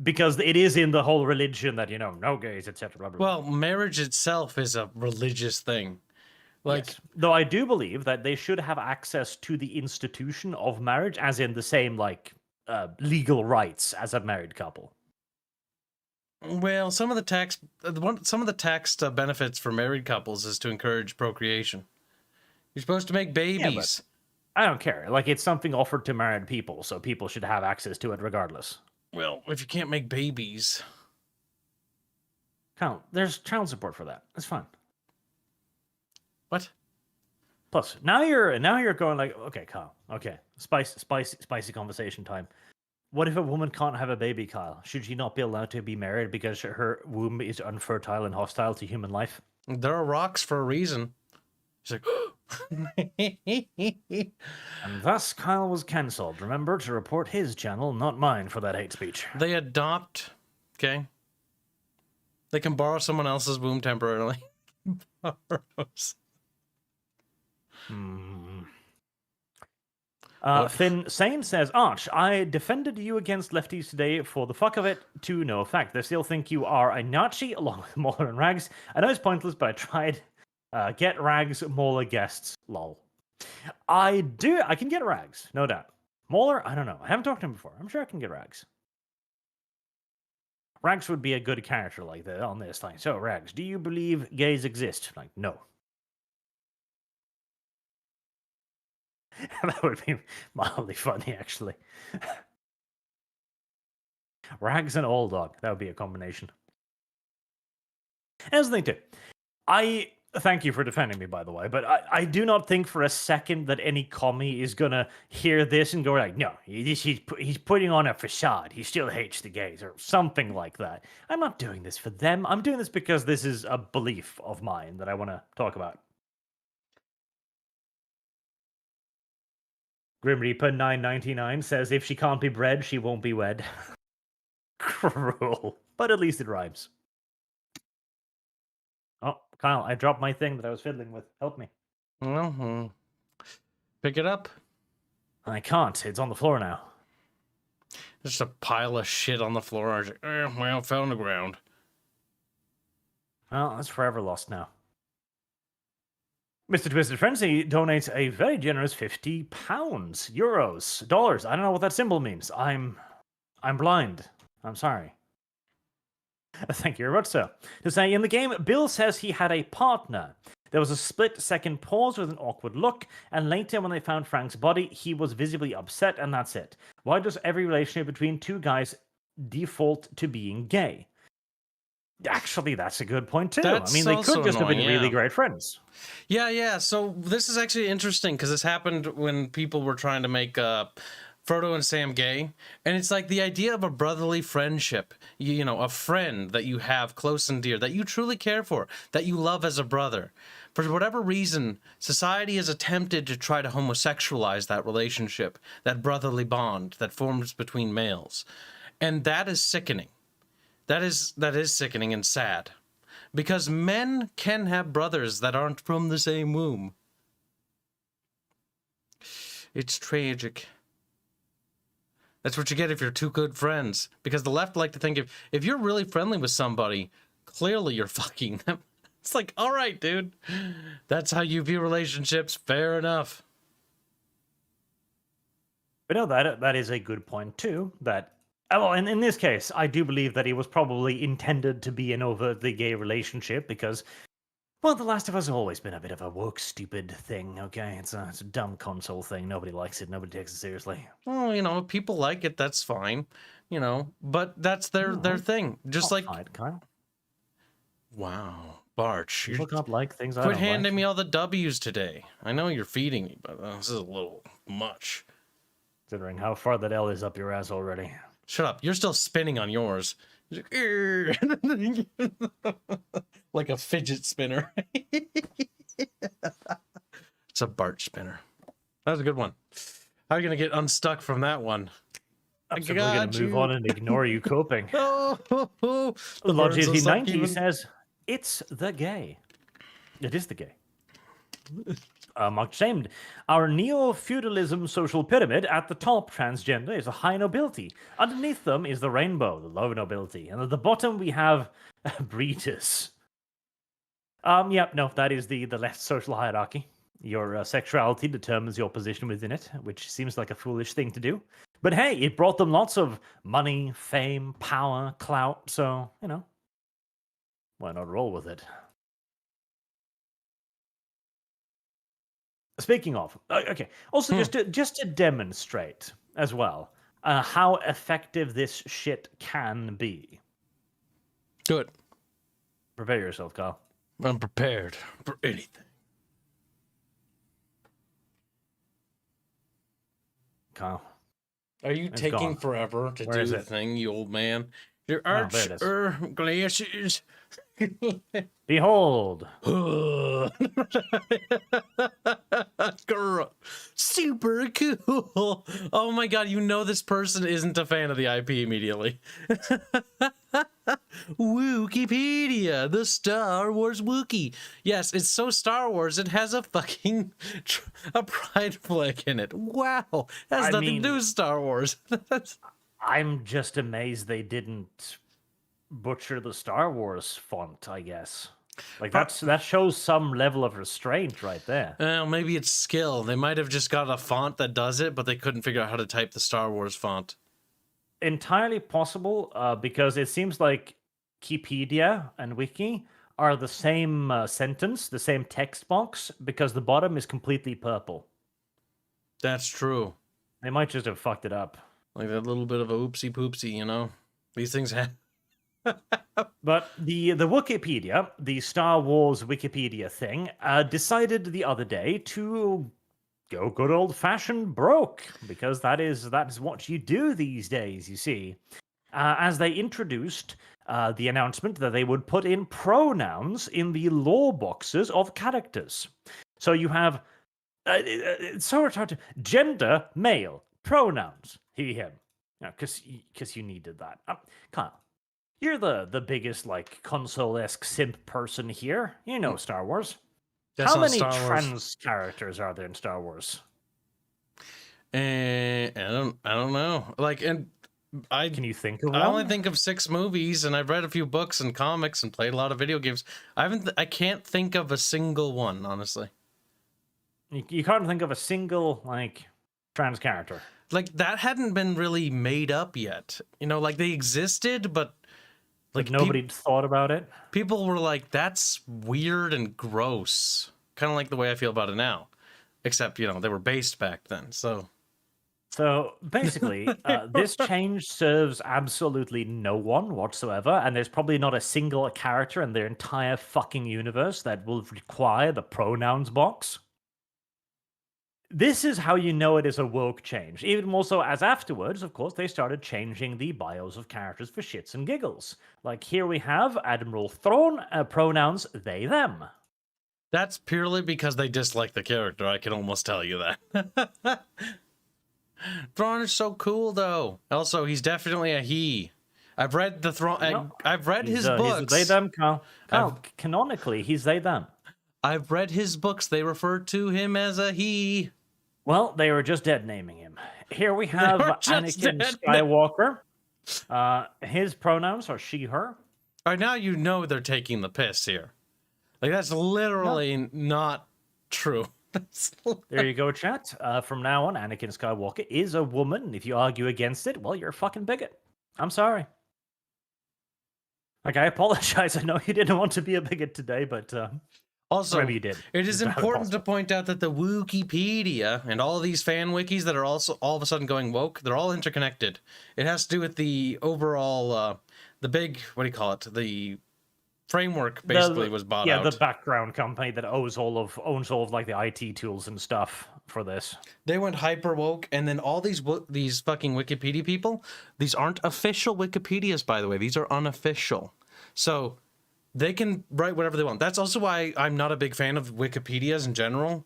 Because it is in the whole religion that, no gays, etc. Well, marriage itself is a religious thing. Yes. Though I do believe that they should have access to the institution of marriage, as in the same, legal rights as a married couple. Well, some of the tax benefits for married couples is to encourage procreation. You're supposed to make babies. Yeah, I don't care. It's something offered to married people, so people should have access to it regardless. Well, if you can't make babies, Kyle, there's child support for that. It's fine. What? Plus, now you're going okay, Kyle. Okay, spicy conversation time. What if a woman can't have a baby, Kyle? Should she not be allowed to be married because her womb is unfertile and hostile to human life? There are rocks for a reason. She's like, and thus Kyle was cancelled. Remember to report his channel, not mine, for that hate speech. They adopt, okay? They can borrow someone else's womb temporarily. Borrows. Finn Sane says, Arch, I defended you against lefties today for the fuck of it, to no effect. They still think you are a Nazi, along with Mauler and Rags. I know it's pointless, but I tried. Get Rags, Mauler guests, lol. I can get Rags, no doubt. Mauler, I don't know. I haven't talked to him before. I'm sure I can get Rags. Rags would be a good character like that on this thing. So, Rags, do you believe gays exist? Like, no. That would be mildly funny, actually. Rags and Old Dog. That would be a combination. Here's the thing, too. I thank you for defending me, by the way, but I do not think for a second that any commie is gonna hear this and go like, no, he's putting on a facade. He still hates the gays or something like that. I'm not doing this for them. I'm doing this because this is a belief of mine that I want to talk about. Grim Reaper 999 says if she can't be bred, she won't be wed. Cruel, but at least it rhymes. Oh, Kyle, I dropped my thing that I was fiddling with. Help me. Pick it up. I can't. It's on the floor now. Just a pile of shit on the floor. I was like, well, fell on the ground. Well, that's forever lost now. Mr. Twisted Frenzy donates a very generous £50, euros, dollars. I don't know what that symbol means. I'm blind. I'm sorry. Thank you very much, sir. To say, in the game, Bill says he had a partner. There was a split-second pause with an awkward look, and later when they found Frank's body, he was visibly upset, and that's it. Why does every relationship between two guys default to being gay? Actually, that's a good point, too. That's I mean, they could just have been annoying, really great friends. Yeah. So this is actually interesting because this happened when people were trying to make Frodo and Sam gay, and it's like the idea of a brotherly friendship, you know, a friend that you have close and dear, that you truly care for, that you love as a brother. For whatever reason, society has attempted to try to homosexualize that relationship, that brotherly bond that forms between males, and that is sickening. That is sickening and sad, because men can have brothers that aren't from the same womb. It's tragic. That's what you get if you're two good friends. Because the left like to think if you're really friendly with somebody, clearly you're fucking them. It's like, all right, dude. That's how you view relationships. Fair enough. But no, that is a good point, too. That, well, in this case, I do believe that it was probably intended to be an overtly gay relationship because, well, The Last of Us has always been a bit of a woke, stupid thing, okay? It's a dumb console thing. Nobody likes it. Nobody takes it seriously. Well, you know, if people like it, that's fine. You know, but that's their thing. Just like... Fine, Kyle. Wow. Barch. People can't like things I Quit don't handing like. me all the W's today. I know you're feeding me, but this is a little much. Considering how far that L is up your ass already. Shut up. You're still spinning on yours. Like a fidget spinner. It's a Bart spinner. That was a good one. How are you going to get unstuck from that one? I'm simply going to move on and ignore you coping. The Logity90 says, it's the gay. It is the gay. Mark Shamed. Our neo-feudalism social pyramid at the top, transgender, is a high nobility. Underneath them is the rainbow, the low nobility. And at the bottom we have breeders. Yep, no, that is the left social hierarchy. Your sexuality determines your position within it, which seems like a foolish thing to do. But hey, it brought them lots of money, fame, power, clout, so, you know, why not roll with it? Speaking of, okay, also just to demonstrate as well how effective this shit can be. Good. Prepare yourself, Kyle. I'm prepared for anything. Kyle. Are you taking forever to do the thing, you old man? Your glasses. Behold. Girl. Super cool. Oh my god, you know this person isn't a fan of the IP immediately. Wikipedia, the Star Wars Wookie. Yes, it's so Star Wars, it has a fucking a pride flag in it. Wow. That has nothing to do with Star Wars. I'm just amazed they didn't butcher the Star Wars font, I guess. Like that shows some level of restraint right there. Well, maybe it's skill. They might have just got a font that does it, but they couldn't figure out how to type the Star Wars font. Entirely possible, because it seems like Wikipedia and Wiki are the same sentence, the same text box, because the bottom is completely purple. That's true. They might just have fucked it up. Like that little bit of a oopsie poopsie, you know? These things have. But the Wikipedia, the Star Wars Wikipedia thing, decided the other day to go good old fashioned broke, because that is what you do these days. You see, as they introduced the announcement that they would put in pronouns in the lore boxes of characters. So you have it's so hard to gender male pronouns he him, because you needed that. Kyle, you're the biggest like console-esque simp person here. You know Star Wars. That's How not many Star Wars. trans characters are there in Star Wars? I don't know. Like, and Can you think of I one? only think of 6 movies, and I've read a few books and comics and played a lot of video games. I can't think of a single one, honestly. You can't think of a single like trans character. Like that hadn't been really made up yet. You know, like they existed, but Like nobody thought about it. people were like, "That's weird and gross." Kind of like the way I feel about it now, except you know they were based back then. So basically, this change serves absolutely no one whatsoever, and there's probably not a single character in their entire fucking universe that will require the pronouns box. This is how you know it is a woke change. Even more so as afterwards, of course, they started changing the bios of characters for shits and giggles. Like here we have Admiral Thrawn, pronouns they, them. that's purely because they dislike the character. I can almost tell you that. Thrawn is so cool, though. Also, he's definitely a he. I've read the Thrawn. No, I've read his He's books. they, them, Kyle. Canonically, he's they, them. I've read his books. They refer to him as a he. Well, they were just dead naming him. Here we have were just Anakin dead Skywalker. His pronouns are she, her. All right, now you know they're taking the piss here. Like, that's literally not true. There you go, chat. From now on, Anakin Skywalker is a woman. If you argue against it, well, you're a fucking bigot. I'm sorry. Like, I apologize. I know you didn't want to be a bigot today, but Also, maybe you did. it is important to point out that the Wikipedia and all these fan wikis that are also all of a sudden going woke, they're all interconnected. It has to do with the overall, the big, what do you call it? The framework basically was bought out. Yeah, the background company that owns all of like the IT tools and stuff for this. They went hyper woke, and then all these fucking Wikipedia people, these aren't official Wikipedias, by the way. These are unofficial. So they can write whatever they want. That's also why I'm not a big fan of Wikipedias in general.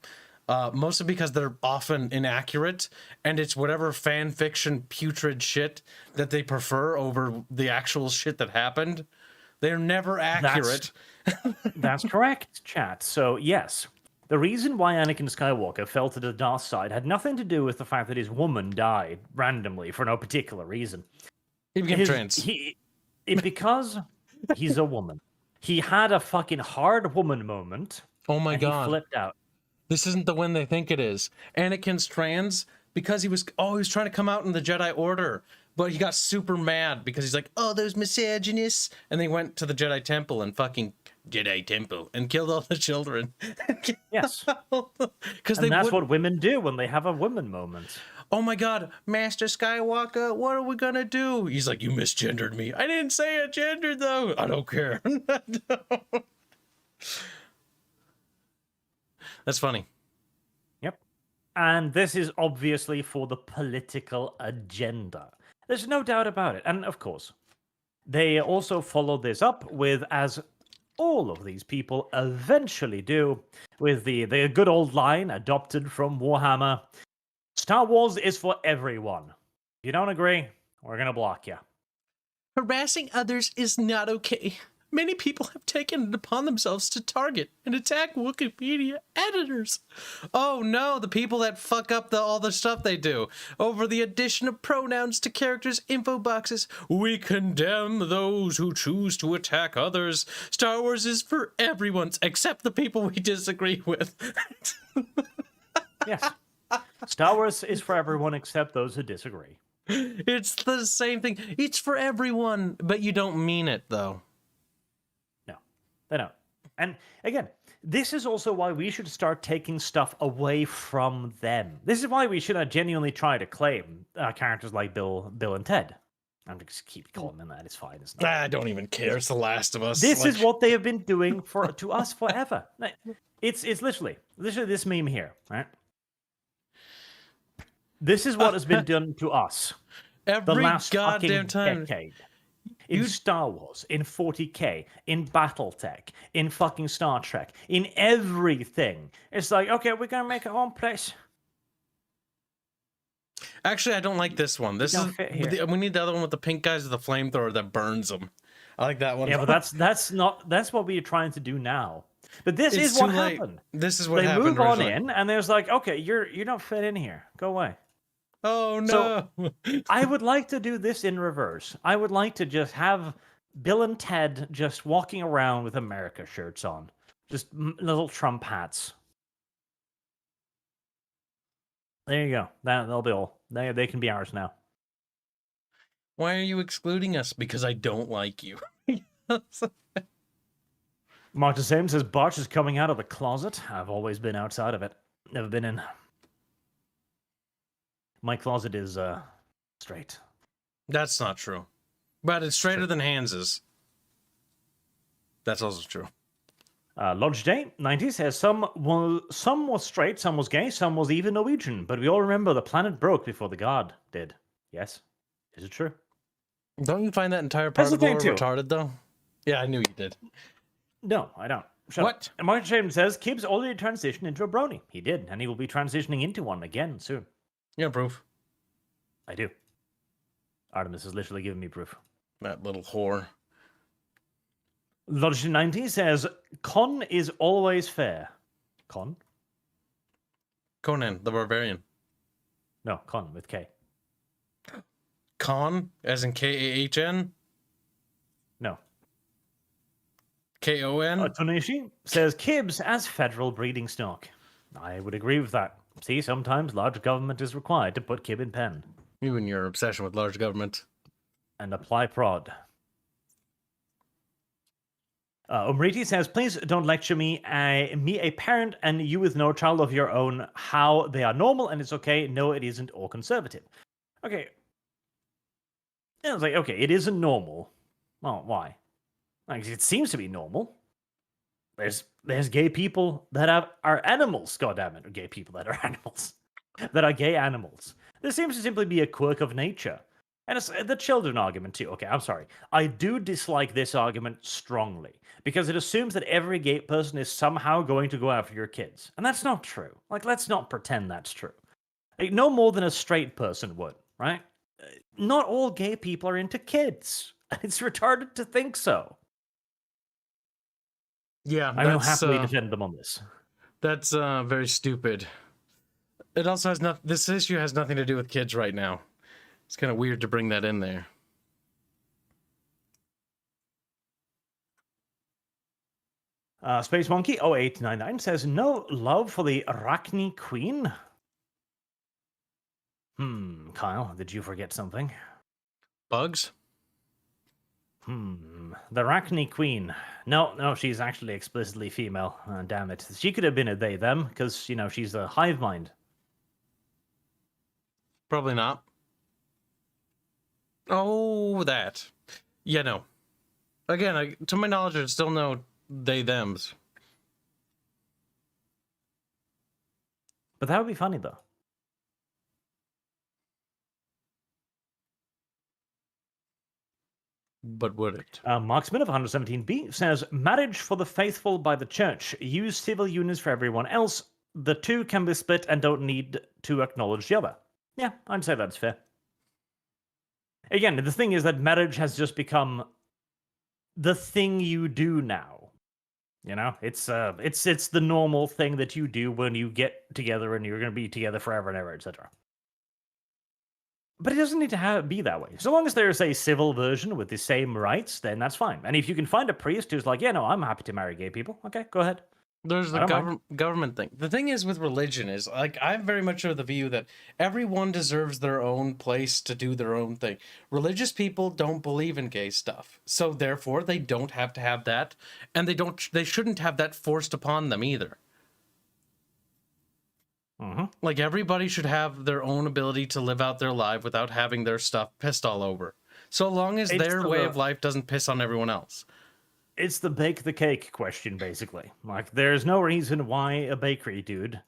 Mostly because they're often inaccurate, and it's whatever fan fiction putrid shit that they prefer over the actual shit that happened. They're never accurate. That's correct, chat. So, yes, the reason why Anakin Skywalker fell to the dark side had nothing to do with the fact that his woman died randomly for no particular reason. He became trans. Because he's a woman. He had a fucking hard woman moment. Oh my god. He flipped out. This isn't the one they think it is. Anakin's trans because he was trying to come out in the Jedi Order, but he got super mad because he's like, oh, those misogynists, and they went to the Jedi Temple and fucking Jedi Temple and killed all the children. Yes. Because that's what women do when they have a woman moment. Oh my god, Master Skywalker, what are we gonna do? He's like, you misgendered me. I didn't say I gendered though. I don't care. That's funny. Yep. And this is obviously for the political agenda. There's no doubt about it. And of course, they also followed this up with, as all of these people eventually do, with the good old line adopted from Warhammer: Star Wars is for everyone. If you don't agree, we're going to block you. Harassing others is not okay. Many people have taken it upon themselves to target and attack Wikipedia editors. Oh no, the people that fuck up all the stuff they do. Over the addition of pronouns to characters' info boxes, we condemn those who choose to attack others. Star Wars is for everyone, except the people we disagree with. Yes. Star Wars is for everyone except those who disagree. It's the same thing. It's for everyone, but you don't mean it, though. No, they don't. And again, this is also why we should start taking stuff away from them. This is why we should genuinely try to claim characters like Bill and Ted. I'm just keep calling them that. It's fine. It's not. I don't even care. It's The Last of Us. This is what they have been doing to us forever. It's literally this meme here, right? This is what has been done to us every the last goddamn fucking time. decade. In Star Wars, in 40K, in Battletech, in fucking Star Trek, in everything. It's like, okay, we're gonna make our own place. Actually, I don't like this one. This is we need the other one with the pink guys with the flamethrower that burns them. I like that one. Yeah, but that's what we are trying to do now. But this is what happened. This is what happened. They move on in, and there's like, okay, you don't fit in here. Go away. Oh no! So, I would like to do this in reverse. I would like to just have Bill and Ted just walking around with America shirts on, just little Trump hats. There you go. That'll be all. They can be ours now. Why are you excluding us? Because I don't like you. Mark the Same says Barch is coming out of the closet. I've always been outside of it. Never been in. My closet is straight. That's not true. But it's straighter than Hans's. That's also true. Lodge Day 90 says some was straight, some was gay, some was even Norwegian, but we all remember the planet broke before the god did. Yes. Is it true? Don't you find that entire part of the lore retarded, though? Yeah, I knew you did. No, I don't. Shut what? Up. And Martin Shane says Kibbs already transitioned into a brony. He did, and he will be transitioning into one again soon. You have proof? I do. Artemis is literally giving me proof. That little whore. Lodge 90 says Con is always fair. Con? Conan, the Barbarian. No, Con with K. Con, as in Kahn? No. Kon? Tonishi says Kibbs as federal breeding stock. I would agree with that. See, sometimes large government is required to put Kib in pen. You and your obsession with large government. And apply prod. Umriti says, please don't lecture me, a parent, and you with no child of your own, how they are normal and it's okay. No, it isn't, or conservative. Okay. And it's like, okay, it isn't normal. Well, why? Like, it seems to be normal. There's gay people that are animals, goddammit, or gay people that are animals. That are gay animals. This seems to simply be a quirk of nature. And it's the children argument too. Okay, I'm sorry. I do dislike this argument strongly because it assumes that every gay person is somehow going to go after your kids. And that's not true. Like, let's not pretend that's true. Like, no more than a straight person would, right? Not all gay people are into kids. It's retarded to think so. Yeah, I will happily defend them on this. That's very stupid. It also has nothing. This issue has nothing to do with kids right now. It's kind of weird to bring that in there. Space Monkey 0899 says no love for the Arachne Queen. Kyle, did you forget something? Bugs? The Arachne Queen. No, she's actually explicitly female. Damn it. She could have been a they, them, because, you know, she's a hive mind. Probably not. Oh, that. Yeah, no. Again, to my knowledge, there's still no they, thems. But that would be funny, though. But would it? Marksman of 117B says, marriage for the faithful by the church. Use civil unions for everyone else. The two can be split and don't need to acknowledge the other. Yeah, I'd say that's fair. Again, the thing is that marriage has just become the thing you do now. You know, it's the normal thing that you do when you get together and you're going to be together forever and ever, etc. But it doesn't need to be that way. So long as there's a civil version with the same rights, then that's fine. And if you can find a priest who's like, yeah, no, I'm happy to marry gay people. Okay, go ahead. There's the government thing. The thing is with religion is, like, I'm very much of the view that everyone deserves their own place to do their own thing. Religious people don't believe in gay stuff, so therefore they don't have to have that, and they shouldn't have that forced upon them either. Like, everybody should have their own ability to live out their life without having their stuff pissed all over, so long as their way of life doesn't piss on everyone else. It's the bake the cake question, basically. Like, there's no reason why a bakery dude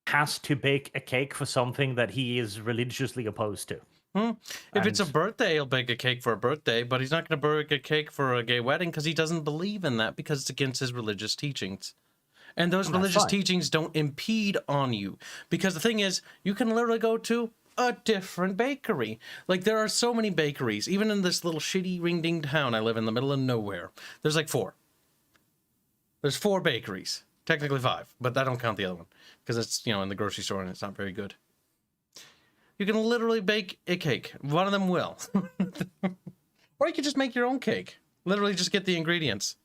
has to bake a cake for something that he is religiously opposed to. If it's a birthday, he'll bake a cake for a birthday, but he's not going to bake a cake for a gay wedding because he doesn't believe in that, because it's against his religious teachings. And those religious teachings don't impede on you. Because the thing is, you can literally go to a different bakery. Like, there are so many bakeries, even in this little shitty ring-ding town I live in the middle of nowhere. There's like 4. There's 4 bakeries. Technically 5, but I don't count the other one because it's, you know, in the grocery store and it's not very good. You can literally bake a cake. One of them will. Or you can just make your own cake. Literally just get the ingredients.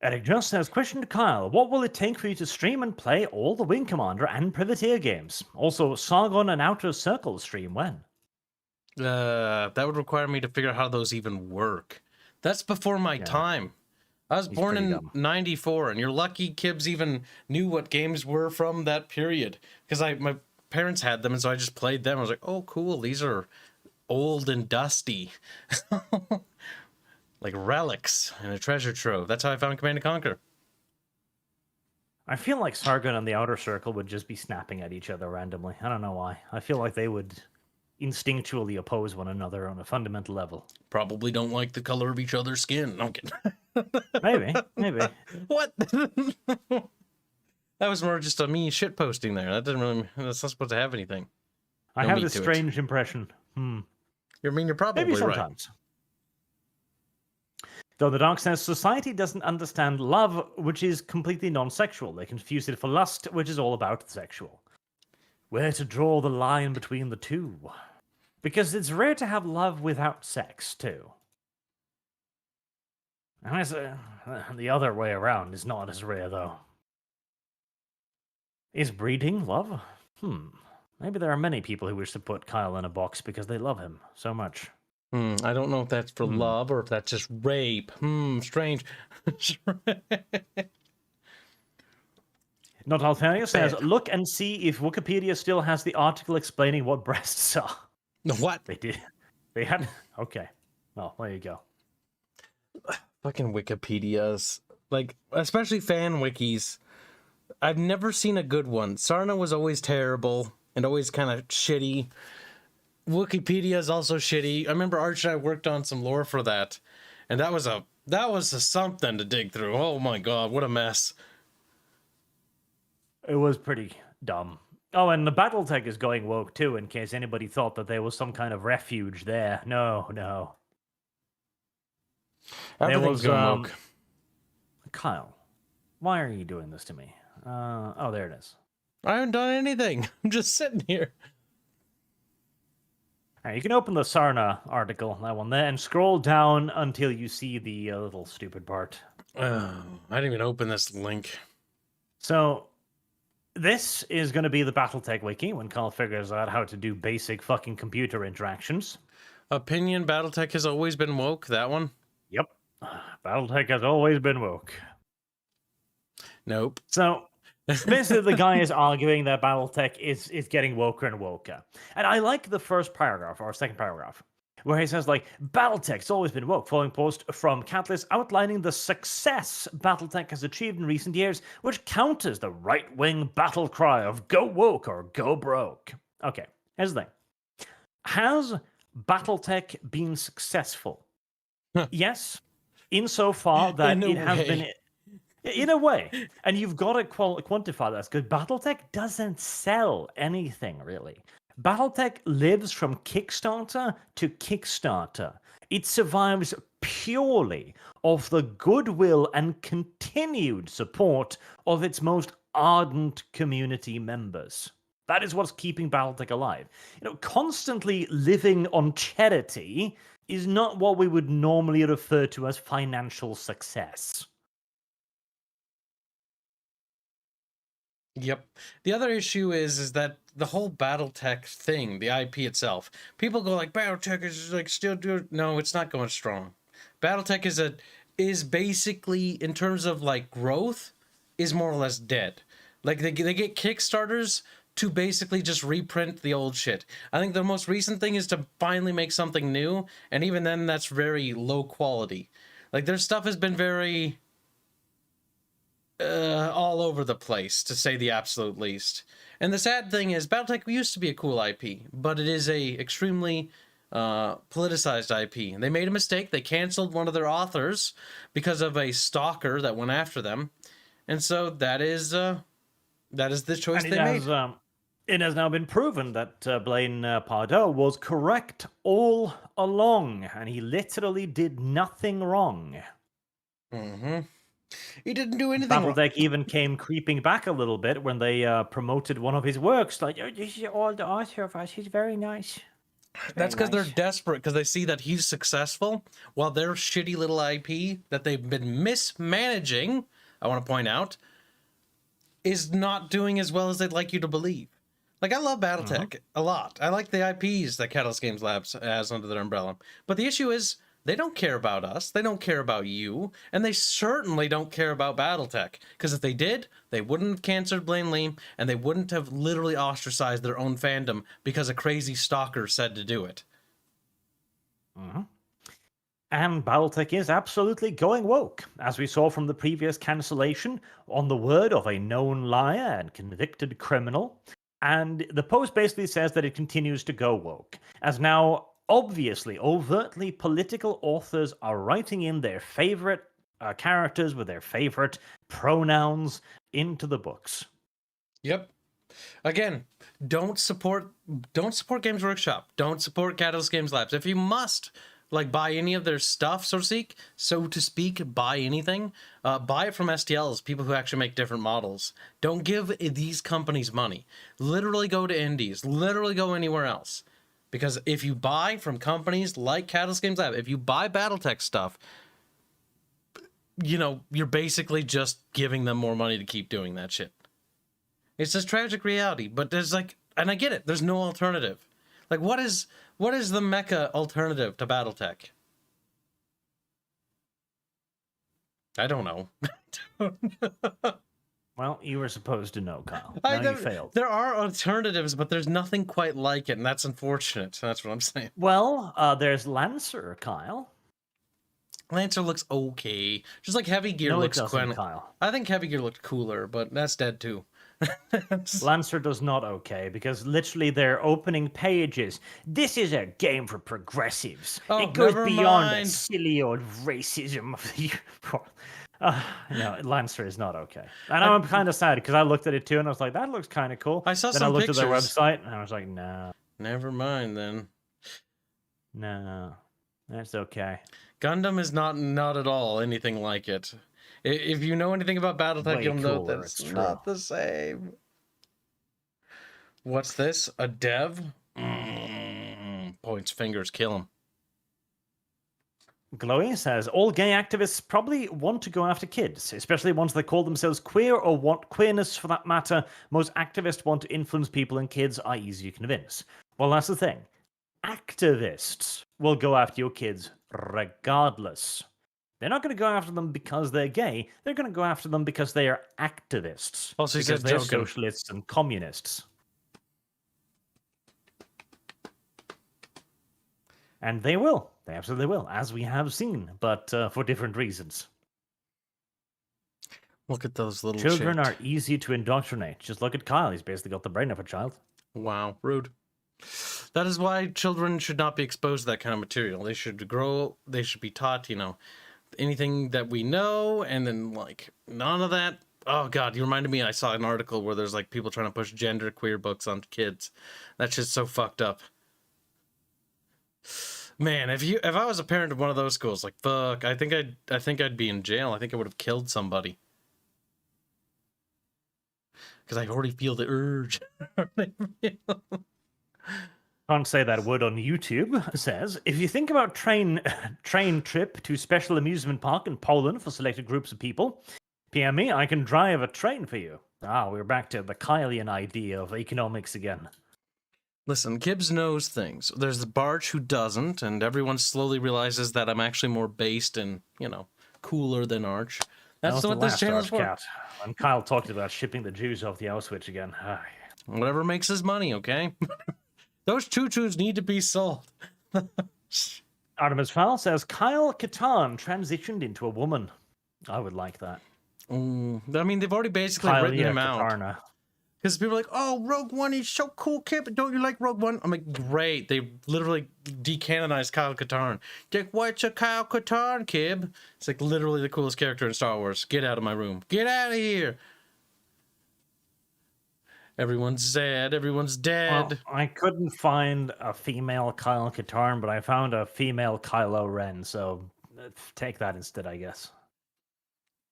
Eric just says, question to Kyle, what will it take for you to stream and play all the Wing Commander and Privateer games? Also, Sargon and Outer Circle stream when? That would require me to figure out how those even work. That's before my time. I was born in 94, and you're lucky Kibbs even knew what games were from that period. Because my parents had them, and so I just played them. I was like, oh, cool, these are old and dusty. Like relics in a treasure trove. That's how I found Command & Conquer. I feel like Sargon and the Outer Circle would just be snapping at each other randomly. I don't know why. I feel like they would instinctually oppose one another on a fundamental level. Probably don't like the color of each other's skin. No, I'm kidding. Maybe. What? That was more just a me shit posting there. That didn't really. That's not supposed to have anything. I have this strange impression. You're probably maybe sometimes. Right. Though the Dark says society doesn't understand love, which is completely non-sexual. They confuse it for lust, which is all about the sexual. Where to draw the line between the two? Because it's rare to have love without sex, too. And the other way around is not as rare, though. Is breeding love? Maybe there are many people who wish to put Kyle in a box because they love him so much. I don't know if that's for love or if that's just rape. Strange. Not Althania says, look and see if Wikipedia still has the article explaining what breasts are. What? They did. They had... Okay. Well, there you go. Fucking Wikipedias. Like, especially fan wikis. I've never seen a good one. Sarna was always terrible and always kind of shitty. Wikipedia is also shitty. I remember Arch and I worked on some lore for that, and that was a something to dig through. Oh my god, what a mess. It was pretty dumb. Oh, and the Battletech is going woke too, in case anybody thought that there was some kind of refuge there. No. Everything's going woke. Kyle, why are you doing this to me? Oh, there it is. I haven't done anything. I'm just sitting here. Right, you can open the Sarna article, that one there, and scroll down until you see the little stupid part. Oh, I didn't even open this link. So, this is going to be the Battletech wiki when Carl figures out how to do basic fucking computer interactions. Opinion, Battletech has always been woke, that one? Yep. Battletech has always been woke. Nope. So... Basically, the guy is arguing that Battletech is getting woker and woker. And I like the first paragraph, or second paragraph, where he says, like, Battletech's always been woke, following post from Catalyst outlining the success Battletech has achieved in recent years, which counters the right-wing battle cry of go woke or go broke. Okay, here's the thing. Has Battletech been successful? Yes, insofar that it has been... In a way. And you've got to quantify that, because Battletech doesn't sell anything, really. Battletech lives from Kickstarter to Kickstarter. It survives purely of the goodwill and continued support of its most ardent community members. That is what's keeping Battletech alive. Constantly living on charity is not what we would normally refer to as financial success. Yep. The other issue is that the whole BattleTech thing, the IP itself, people go like BattleTech is like still doing. No, it's not going strong. BattleTech is basically, in terms of like growth, is more or less dead. Like they get Kickstarters to basically just reprint the old shit. I think the most recent thing is to finally make something new, and even then that's very low quality. Like their stuff has been very all over the place, to say the absolute least. And the sad thing is, BattleTech used to be a cool IP, but it is a extremely politicized IP. They made a mistake. They canceled one of their authors because of a stalker that went after them, and so that is the choice they made. It has now been proven that Blaine Pardoe was correct all along, and he literally did nothing wrong. Mm-hmm. He didn't do anything wrong. Battletech even came creeping back a little bit when they promoted one of his works. Like, oh, this is all the author of us. He's very nice. That's because they're desperate, because they see that he's successful, while their shitty little IP that they've been mismanaging, I want to point out, is not doing as well as they'd like you to believe. Like, I love Battletech a lot. I like the IPs that Catalyst Games Labs has under their umbrella. But the issue is, they don't care about us, they don't care about you, and they certainly don't care about Battletech. Because if they did, they wouldn't have canceled Blaine Lee, and they wouldn't have literally ostracized their own fandom because a crazy stalker said to do it. And Battletech is absolutely going woke, as we saw from the previous cancellation, on the word of a known liar and convicted criminal. And the post basically says that it continues to go woke, as now obviously, overtly political authors are writing in their favorite characters with their favorite pronouns into the books. Yep. Again, don't support Games Workshop. Don't support Catalyst Games Labs. If you must, like, buy any of their stuff, so to speak, buy anything, buy it from STLs, people who actually make different models. Don't give these companies money. Literally go to indies. Literally go anywhere else. Because if you buy from companies like Catalyst Games Lab, if you buy Battletech stuff, you're basically just giving them more money to keep doing that shit. It's just tragic reality, but there's and I get it, there's no alternative. Like, what is the mecha alternative to Battletech? I don't know. Well, you were supposed to know, Kyle. You failed. There are alternatives, but there's nothing quite like it, and that's unfortunate. That's what I'm saying. Well, there's Lancer, Kyle. Lancer looks okay. Just like Heavy Gear looks cool. Kyle. I think Heavy Gear looked cooler, but that's dead too. Lancer does not okay, because literally their opening pages, this is a game for progressives. It goes beyond the silly old racism of the... No, Lancer is not okay. And I'm kind of sad because I looked at it too and I was like, that looks kind of cool. I saw then some I looked pictures. At their website and I was like, no. Never mind then. No, that's okay. Gundam is not at all anything like it. If you know anything about Battletech, you'll know that it's not the same. What's this? A dev? Points fingers, kill him. Glowy says, all gay activists probably want to go after kids, especially ones that call themselves queer or want queerness for that matter. Most activists want to influence people, and kids are easy to convince. Well, that's the thing. Activists will go after your kids regardless. They're not going to go after them because they're gay. They're going to go after them because they are activists. Also, because they're socialists and communists. And they will. They absolutely will, as we have seen, but for different reasons. Look at those little children are easy to indoctrinate. Just look at Kyle. He's basically got the brain of a child. Wow, rude. That is why children should not be exposed to that kind of material. They should grow, they should be taught, anything that we know, and then, none of that Oh God, you reminded me. I saw an article where there's like people trying to push gender queer books onto kids. That shit's so fucked up. Man, if I was a parent of one of those schools, like fuck, I think I'd be in jail. I think I would have killed somebody. Because I already feel the urge. Can't say that word on YouTube. Says, if you think about train trip to special amusement park in Poland for selected groups of people, PM me, I can drive a train for you. Ah, we're back to the Kylian idea of economics again. Listen, Gibbs knows things. There's the Barch who doesn't, and everyone slowly realizes that I'm actually more based and, cooler than Arch. That's what this channel's for. And Kyle talked about shipping the Jews off the Auschwitz again. Whatever makes his money, okay? Those choo-choos need to be sold. Artemis Fowl says, Kyle Katarn transitioned into a woman. I would like that. I mean, they've already basically written him out. Because people are like, oh, Rogue One, he's so cool, kid, but don't you like Rogue One? I'm like, great. They literally decanonized Kyle Katarn. Like, what's a Kyle Katarn, kid? It's like literally the coolest character in Star Wars. Get out of my room. Get out of here. Everyone's sad. Everyone's dead. Well, I couldn't find a female Kyle Katarn, but I found a female Kylo Ren, so take that instead, I guess.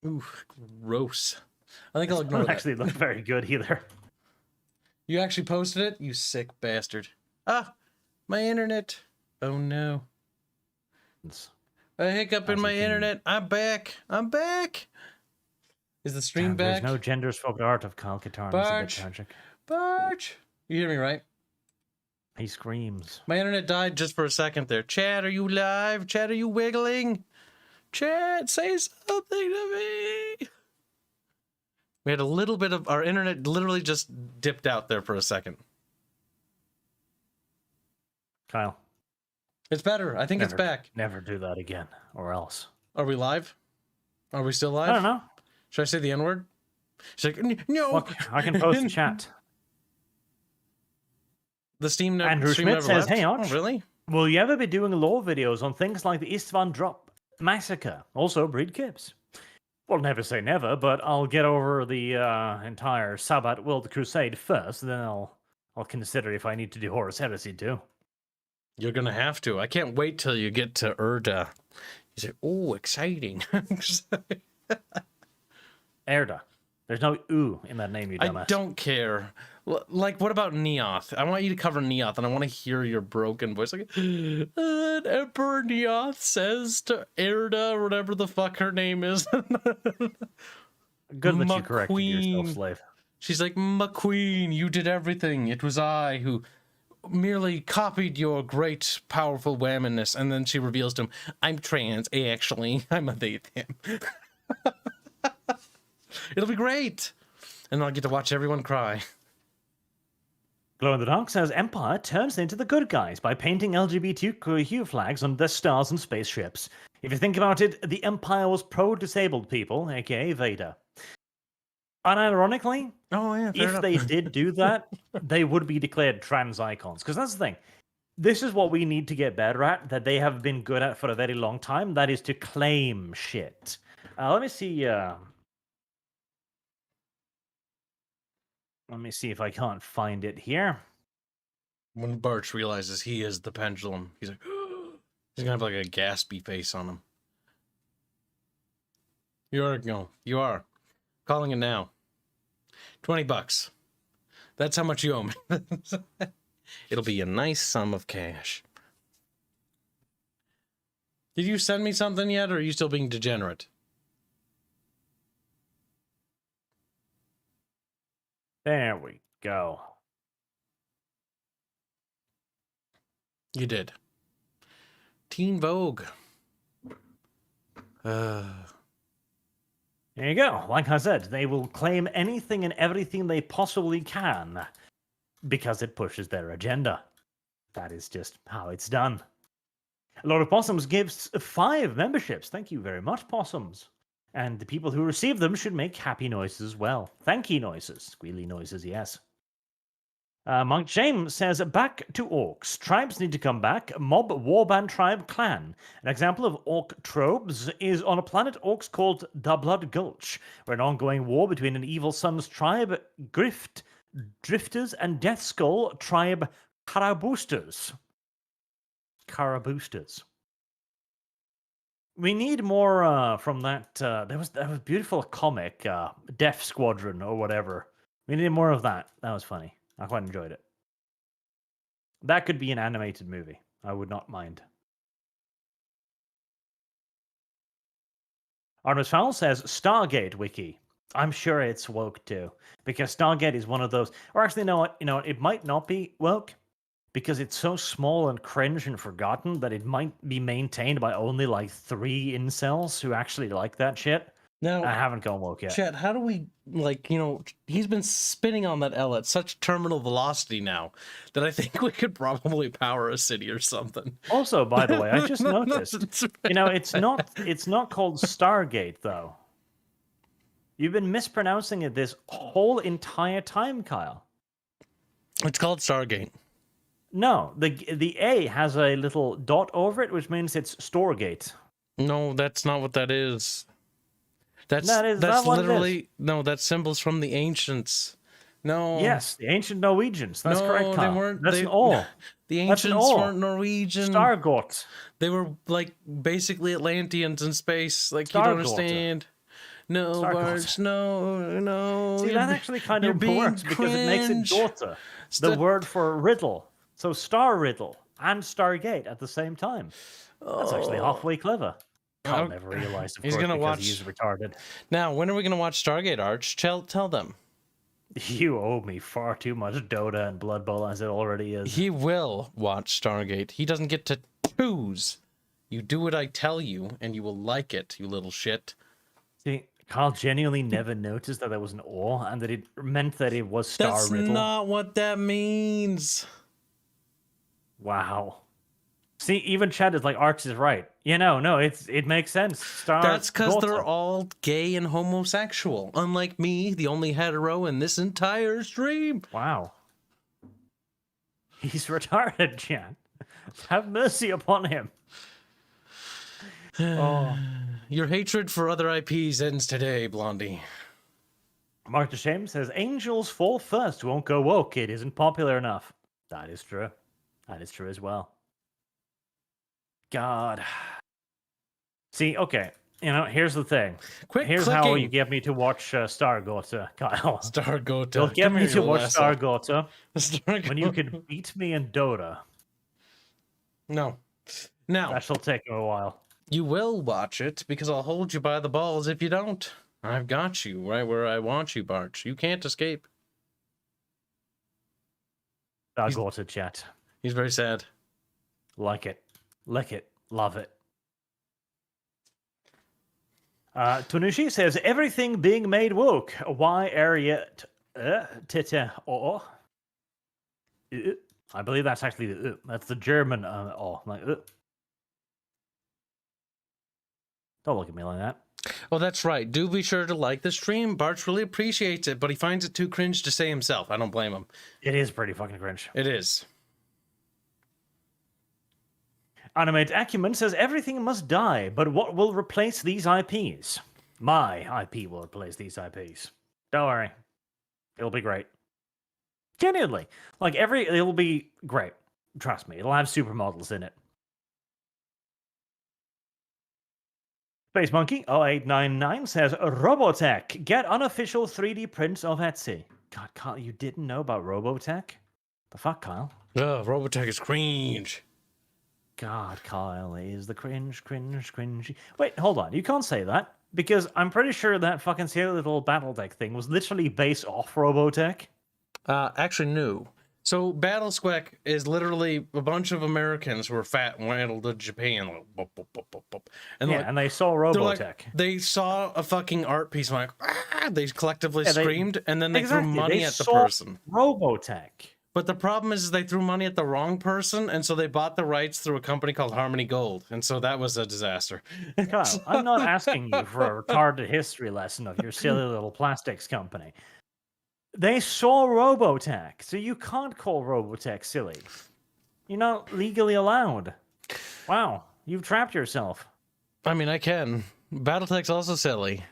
Ooh, gross. I think I'll ignore that. Actually look very good either. You actually posted it? You sick bastard. Ah, my internet. Oh no. A hiccup in my internet. I'm back. I'm back. Is the stream back? There's no gender spoken art of Kyle Katarn. Barch. Barch. You hear me, right? He screams. My internet died just for a second there. Chat, are you live? Chat, are you wiggling? Chat, say something to me. We had a little bit of our internet literally just dipped out there for a second. Kyle. It's better. I think it's back. Never do that again, or else. Are we live? Are we still live? I don't know. Should I say the N-word? She's like, no. Look, I can post the chat. The Steam never, Andrew Schmidt says, left? hey, Arch. Oh, really? Will you ever be doing lore videos on things like the Istvan Drop massacre? Also, breed kips. Well, never say never, but I'll get over the entire Sabbat World Crusade first, then I'll consider if I need to do Horus Heresy too. You're gonna have to. I can't wait till you get to Erda. You say, oh, exciting. Erda. There's no ooh in that name, you dumbass. I don't care. Like, what about Neoth? I want you to cover Neoth, and I want to hear your broken voice. Like, Emperor Neoth says to Erda, or whatever the fuck her name is. Good that you corrected yourself, slave. She's like, McQueen, you did everything. It was I who merely copied your great, powerful whamminess. And then she reveals to him, I'm trans, actually. I'm a they, them. It'll be great. And I'll get to watch everyone cry. Glow in the Dark says Empire turns into the good guys by painting LGBTQ flags on Death Stars and spaceships. If you think about it, the Empire was pro-disabled people, aka Vader. Unironically, if they did do that, they would be declared trans icons. Because that's the thing. This is what we need to get better at, that they have been good at for a very long time. That is to claim shit. Let me see. Let me see if I can't find it here. When Barch realizes he is the pendulum, he's like, he's gonna have like a gaspy face on him. You are. Calling it now. $20. That's how much you owe me. It'll be a nice sum of cash. Did you send me something yet, or are you still being degenerate? There we go. You did. Teen Vogue. There you go. Like I said, they will claim anything and everything they possibly can because it pushes their agenda. That is just how it's done. A lot of Possums gives 5 memberships. Thank you very much, Possums. And the people who receive them should make happy noises as well. Thanky noises. Squealy noises, yes. Monk James says, back to orcs. Tribes need to come back. Mob, warband, tribe, clan. An example of orc tropes is on a planet orcs called the Blood Gulch, where an ongoing war between an evil sun's tribe, Drifters, and Death Skull tribe, Karaboosters. Karaboosters. We need more from that. That was beautiful comic, Death Squadron or whatever. We need more of that. That was funny. I quite enjoyed it. That could be an animated movie. I would not mind. Artemis Fowl says Stargate Wiki. I'm sure it's woke too, because Stargate is one of those. Or actually, no, it might not be woke, because it's so small and cringe and forgotten that it might be maintained by only like 3 incels who actually like that shit. Now, I haven't gone woke yet. Chet, how do we, he's been spinning on that L at such terminal velocity now that I think we could probably power a city or something. Also, by the way, I just noticed, it's not called Stargate, though. You've been mispronouncing it this whole entire time, Kyle. It's called Stargate. No, the A has a little dot over it, which means it's Storgate. No, that's not what that is. That's literally no. That's symbols from the ancients. No. Yes, the ancient Norwegians. That's correct, Kyle. They weren't. That's an all. The ancients weren't Norwegian. Stargot. They were like basically Atlanteans in space. Like you don't understand. No, Barge, no. See, that actually kind of works because it makes it daughter. The word for riddle. So Star Riddle and Stargate at the same time. That's actually halfway clever. I'll never realize, of course, because he's retarded. Now, when are we going to watch Stargate, Arch? Tell them. You owe me far too much Dota and Blood Bowl as it already is. He will watch Stargate. He doesn't get to choose. You do what I tell you, and you will like it, you little shit. See, Carl genuinely never noticed that there was an or, and that it meant that it was Star Riddle. That's not what that means. Wow. See, even Chad is like, Arch is right. No, it makes sense. That's because they're all gay and homosexual. Unlike me, the only hetero in this entire stream. Wow. He's retarded, Chad. Have mercy upon him. Oh. Your hatred for other IPs ends today, Blondie. Mark DeShame says, Angels Fall First won't go woke. It isn't popular enough. That is true. That is true as well. God. See, okay. Here's the thing. Here's how you get me to watch Stargota, Kyle. Stargota. You'll get me to watch Stargota when you can beat me in Dota. No. Now. That shall take a while. You will watch it, because I'll hold you by the balls if you don't. I've got you right where I want you, Barch. You can't escape. Stargota chat. He's very sad. Like it. Lick it. Love it. Tunushi says, everything being made woke. Why area tita or? I believe that's actually the that's the German like Don't look at me like that. Oh, that's right. Do be sure to like the stream. Barch really appreciates it, but he finds it too cringe to say himself. I don't blame him. It is pretty fucking cringe. It is. Animate Acumen says, everything must die, but what will replace these IPs? My IP will replace these IPs. Don't worry. It'll be great. Genuinely. It'll be great. Trust me. It'll have supermodels in it. Space Monkey 0899 says, Robotech, get unofficial 3D prints of Etsy. God, Kyle, you didn't know about Robotech? The fuck, Kyle? Ugh, Robotech is cringe. God, Kyle is the cringe. Wait, hold on. You can't say that, because I'm pretty sure that fucking silly little Battletech thing was literally based off Robotech. Actually, no. So Battlesqueck is literally a bunch of Americans who are fat and went to Japan. And they saw Robotech. They saw a fucking art piece and they collectively screamed, and then they threw money at the person. Robotech. But the problem is they threw money at the wrong person, and so they bought the rights through a company called Harmony Gold, and so that was a disaster. Kyle, I'm not asking you for a retarded history lesson of your silly little plastics company. They saw Robotech, so you can't call Robotech silly. You're not legally allowed. Wow, you've trapped yourself. I mean, I can. BattleTech's also silly.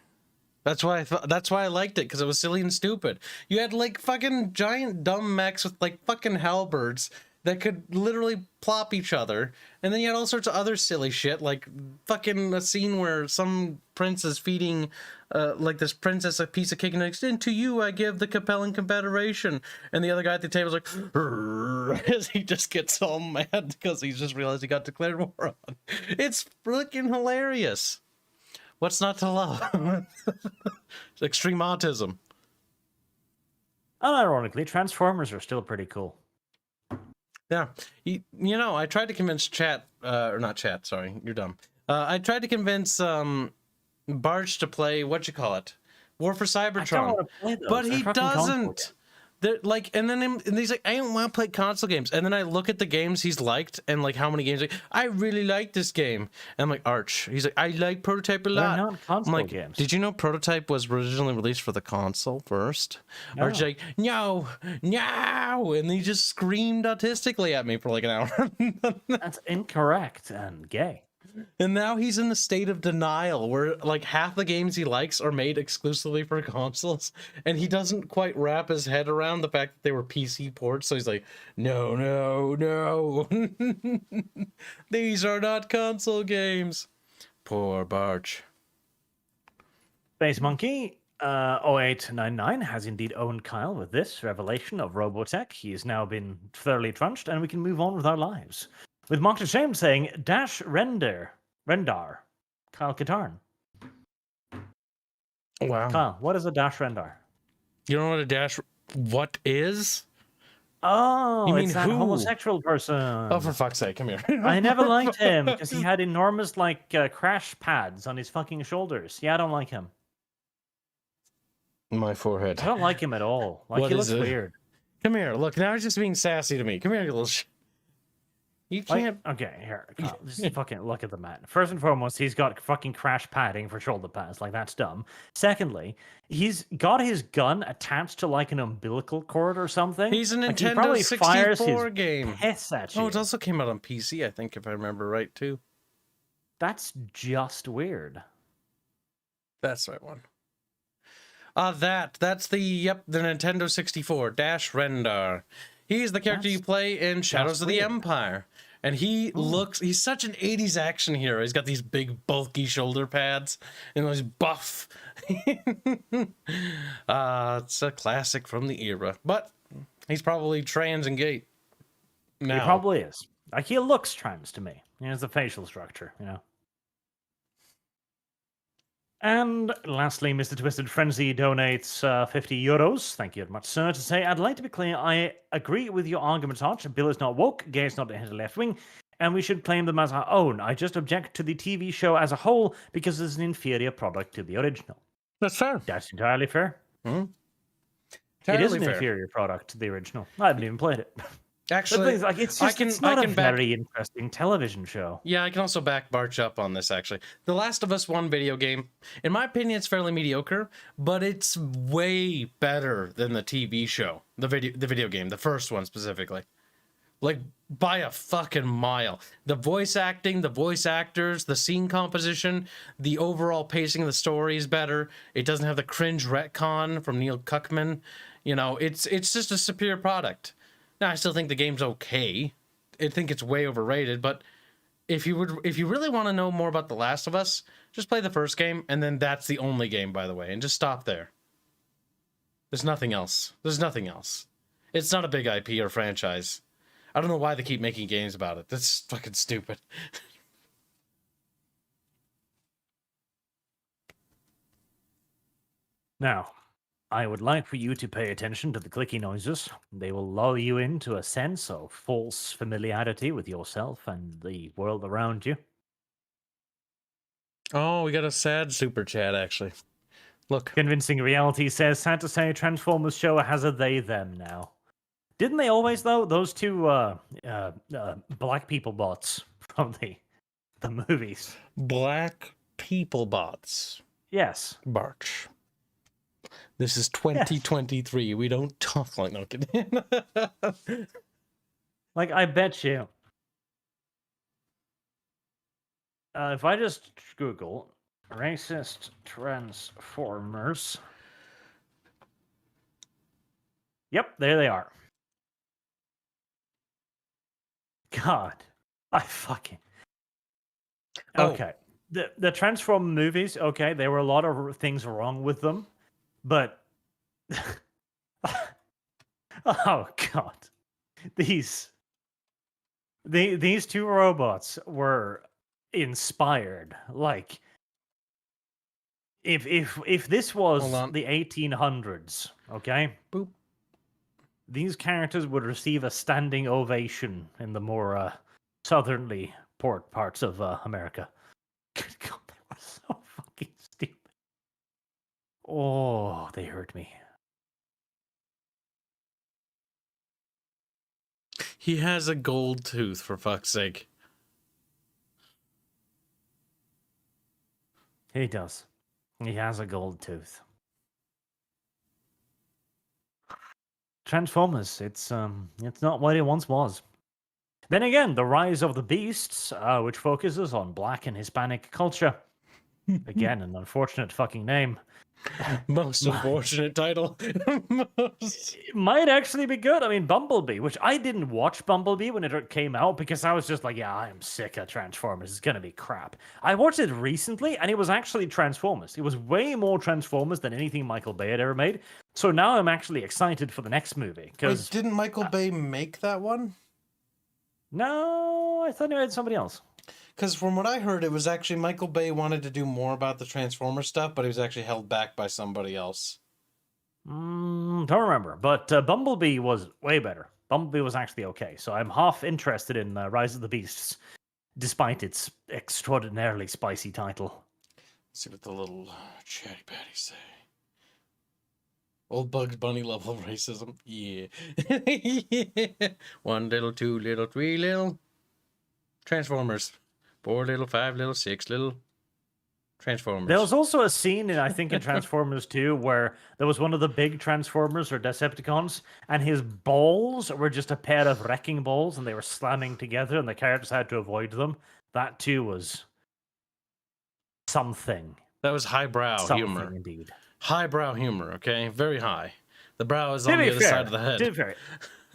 That's why I liked it, because it was silly and stupid. You had like fucking giant dumb mechs with like fucking halberds that could literally plop each other, and then you had all sorts of other silly shit, like fucking a scene where some prince is feeding like this princess a piece of cake, and like, and to you I give the compelling confederation, and the other guy at the table is like as he just gets all mad because he's just realized he got declared war on. It's freaking hilarious. What's not to love? Extreme autism. Unironically, Transformers are still pretty cool. Yeah. You know, I tried to convince or not chat, sorry, you're dumb. I tried to convince Barge to play, War for Cybertron. But he doesn't. Like, and he's like, I don't want to play console games. And then I look at the games he's liked and like how many games. Like, I really like this game. And I'm like, Arch. He's like, I like Prototype a lot. They're not console I'm like, games. did you know Prototype was originally released for the console first? No. Arch's like, no, and he just screamed autistically at me for like an hour. That's incorrect and gay. And now he's in a state of denial where like half the games he likes are made exclusively for consoles, and he doesn't quite wrap his head around the fact that they were PC ports. So he's like, no. These are not console games. Poor Barch. Space Monkey 0899 has indeed owned Kyle with this revelation of Robotech. He has now been thoroughly trunched, and we can move on with our lives. With Mark Shame saying, Dash Rendar, Kyle Katarn. Wow. Kyle, what is a Dash Rendar? You don't know what a Dash... What is? Oh, you mean it's that who? homosexual person. Oh, for fuck's sake, come here. I never liked him because he had enormous, like, crash pads on his fucking shoulders. Yeah, I don't like him. My forehead. I don't like him at all. Like, what he looks weird. Come here. Look, now he's just being sassy to me. Come here, you little You can't. Like, okay, here. Kyle, just fucking look at the man. First and foremost, he's got fucking crash padding for shoulder pads. Like, that's dumb. Secondly, he's got his gun attached to like an umbilical cord or something. He's a like, Nintendo 64 game. Piss at you. Oh, it also came out on PC, I think, if I remember right, too. That's just weird. That's the right one. That's the Nintendo 64, Dash Rendar. He's the character you play in Shadows of the Empire. And he's such an 80s action hero. He's got these big, bulky shoulder pads and he's buff. It's a classic from the era. But he's probably trans and gay. Now. He probably is. Like, he looks trans to me. He has the facial structure, you know. And lastly, Mr. Twisted Frenzy donates 50 euros. Thank you very much, sir. To say, I'd like to be clear, I agree with your arguments, Arch. Bill is not woke, gay is not a left wing, and we should claim them as our own. I just object to the TV show as a whole because it's an inferior product to the original. That's fair. That's entirely fair. Mm-hmm. It is an inferior product to the original. I haven't even played it. Actually, like, it's not a very interesting television show. Yeah, I can also back Barch up on this, actually. The Last of Us 1 video game, in my opinion, it's fairly mediocre, but it's way better than the TV show, the video game, the first one specifically. Like, by a fucking mile. The voice acting, the voice actors, the scene composition, the overall pacing of the story is better. It doesn't have the cringe retcon from Neil Cuckman. You know, it's just a superior product. Now, I still think the game's okay. I think it's way overrated, but if you really want to know more about The Last of Us, just play the first game, and then that's the only game, by the way, and just stop there. There's nothing else. There's nothing else. It's not a big IP or franchise. I don't know why they keep making games about it. That's fucking stupid. Now, I would like for you to pay attention to the clicky noises. They will lull you into a sense of false familiarity with yourself and the world around you. Oh, we got a sad super chat, actually. Look. Convincing Reality says, sad to say, Transformers show has a they-them now. Didn't they always, though? Those two black people bots from the movies. Black people bots. Yes. Barch. This is 2023. We don't talk like no kidding. Like, I bet you. If I just Google racist transformers. Yep, there they are. God, I fucking. Okay. The Transform movies, okay, there were a lot of things wrong with them, but oh god. These two robots were inspired. Like if this was the 1800s, okay? Boop. These characters would receive a standing ovation in the more southerly port parts of America. Good God, they were so fucking stupid. Oh, they hurt me. He has a gold tooth, for fuck's sake. He does. He has a gold tooth. Transformers, it's not what it once was. Then again, the rise of the beasts, which focuses on Black and Hispanic culture. Again, an unfortunate fucking name. Most unfortunate title. It might actually be good. I mean, Bumblebee, which I didn't watch Bumblebee when it came out because I was just like, yeah, I am sick of Transformers. It's going to be crap. I watched it recently and it was actually Transformers. It was way more Transformers than anything Michael Bay had ever made. So now I'm actually excited for the next movie. Wait, didn't Michael Bay make that one? No, I thought it had somebody else. Because from what I heard, it was actually Michael Bay wanted to do more about the Transformer stuff, but he was actually held back by somebody else. Don't remember, but Bumblebee was way better. Bumblebee was actually okay, so I'm half interested in Rise of the Beasts, despite its extraordinarily spicy title. Let's see what the little chatty patties say. Old Bugs Bunny level racism. Yeah. Yeah. 1 little, 2 little, 3 little. Transformers. 4 little, 5 little, 6 little. Transformers. There was also a scene in, I think, in Transformers 2 where there was one of the big Transformers or Decepticons, and his balls were just a pair of wrecking balls, and they were slamming together, and the characters had to avoid them. That too was something. That was highbrow humor. Indeed. Highbrow humor, okay? Very high. The brow is on the other side of the head.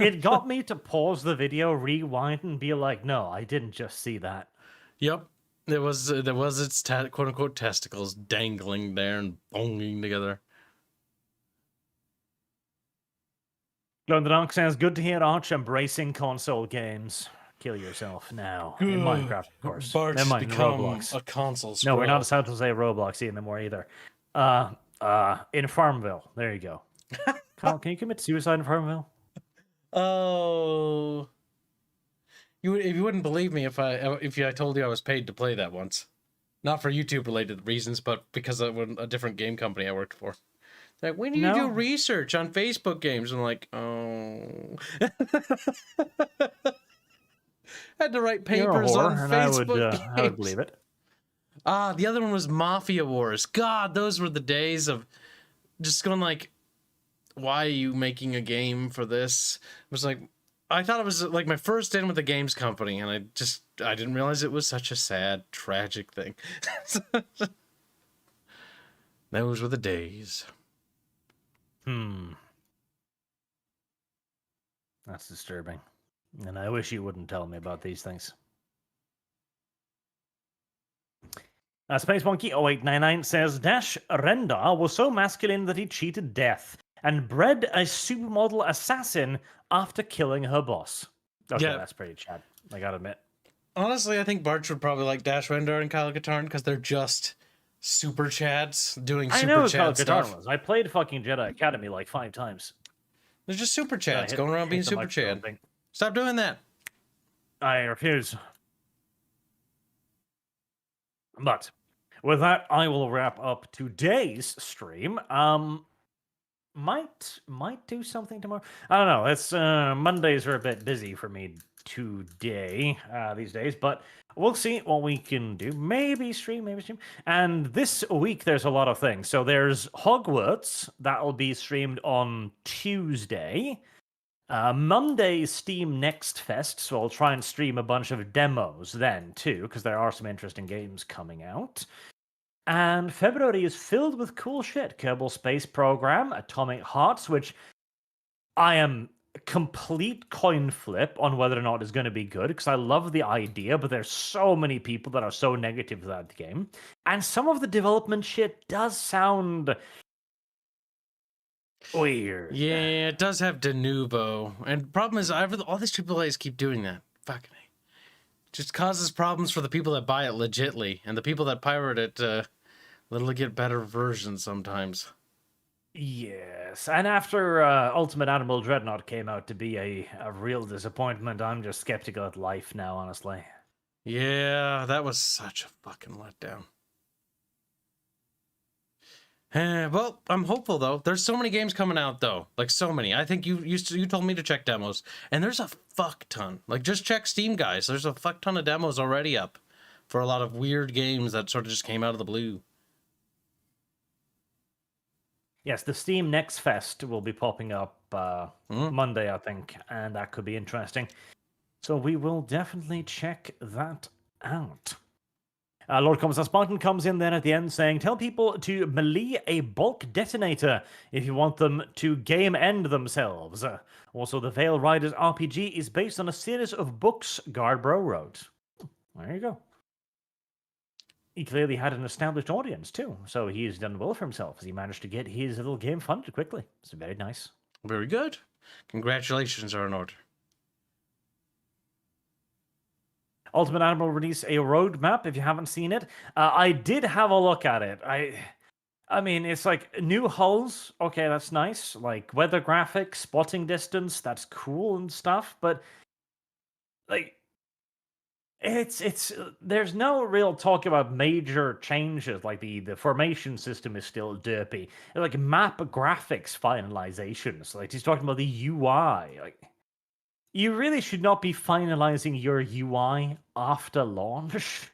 It got me to pause the video, rewind, and be like, no, I didn't just see that. Yep. There was its quote unquote testicles dangling there and bonging together. Glondonk says, good to hear Arch embracing console games. Kill yourself now. In Minecraft, of course. Bart's Never mind, become Roblox. A console No, we're not allowed to say Roblox anymore either. In Farmville. There you go. Kyle, can you commit suicide in Farmville? Oh. You wouldn't believe me if I told you I was paid to play that once. Not for YouTube related reasons, but because of a different game company I worked for. Like, when do you do research on Facebook games? I'm like, oh. Had to write papers on Facebook games. I would believe it. The other one was Mafia Wars. God, those were the days of just going like, why are you making a game for this? It was like, I thought it was like my first in with a games company, and I didn't realize it was such a sad, tragic thing. Those were the days. That's disturbing. And I wish you wouldn't tell me about these things. Space Monkey 0899 says Dash Rendar was so masculine that he cheated death and bred a supermodel assassin after killing her boss. Okay, yeah. That's pretty Chad, I gotta admit. Honestly, I think Barch would probably like Dash Rendar and Kyle Katarn because they're just super Chads doing super Chad stuff. I played fucking Jedi Academy like 5 times. They're just super Chads going around being super Chad. Stop doing that. I refuse. But with that, I will wrap up today's stream. Might do something tomorrow. I don't know. It's Mondays are a bit busy for me today these days, but we'll see what we can do. Maybe stream, maybe stream. And this week there's a lot of things. So there's Hogwarts that'll be streamed on Tuesday. Monday, Steam Next Fest, so I'll try and stream a bunch of demos then too, because there are some interesting games coming out. And February is filled with cool shit. Kerbal Space Program, Atomic Hearts, which I am complete coin flip on whether or not it's going to be good, because I love the idea, but there's so many people that are so negative to that game. And some of the development shit does sound weird. Yeah, it does have de novo. And the problem is, all these AAAs keep doing that. Fucking A. Just causes problems for the people that buy it legitly, and the people that pirate it literally get better versions sometimes. Yes, and after Ultimate Animal Dreadnought came out to be a real disappointment, I'm just skeptical at life now, honestly. Yeah, that was such a fucking letdown. Well, I'm hopeful though. There's so many games coming out though, like so many. I think you told me to check demos, and there's a fuck ton. Like just check Steam, guys. There's a fuck ton of demos already up for a lot of weird games that sort of just came out of the blue. Yes, the Steam Next Fest will be popping up Monday, I think, and that could be interesting. So we will definitely check that out. Lord Commissar Spartan comes in then at the end saying, tell people to melee a bulk detonator if you want them to game end themselves. Also, the Veil Riders RPG is based on a series of books Guardbro wrote. There you go. He clearly had an established audience too, so he's done well for himself as he managed to get his little game funded quickly. It's very nice. Very good. Congratulations are in order. Ultimate Animal released a roadmap. If you haven't seen it, I did have a look at it. I mean, it's like new hulls. Okay, that's nice. Like weather graphics, spotting distance. That's cool and stuff. But like, it's there's no real talk about major changes. Like the formation system is still derpy. Like map graphics finalizations. Like he's talking about the UI. Like. You really should not be finalizing your UI after launch.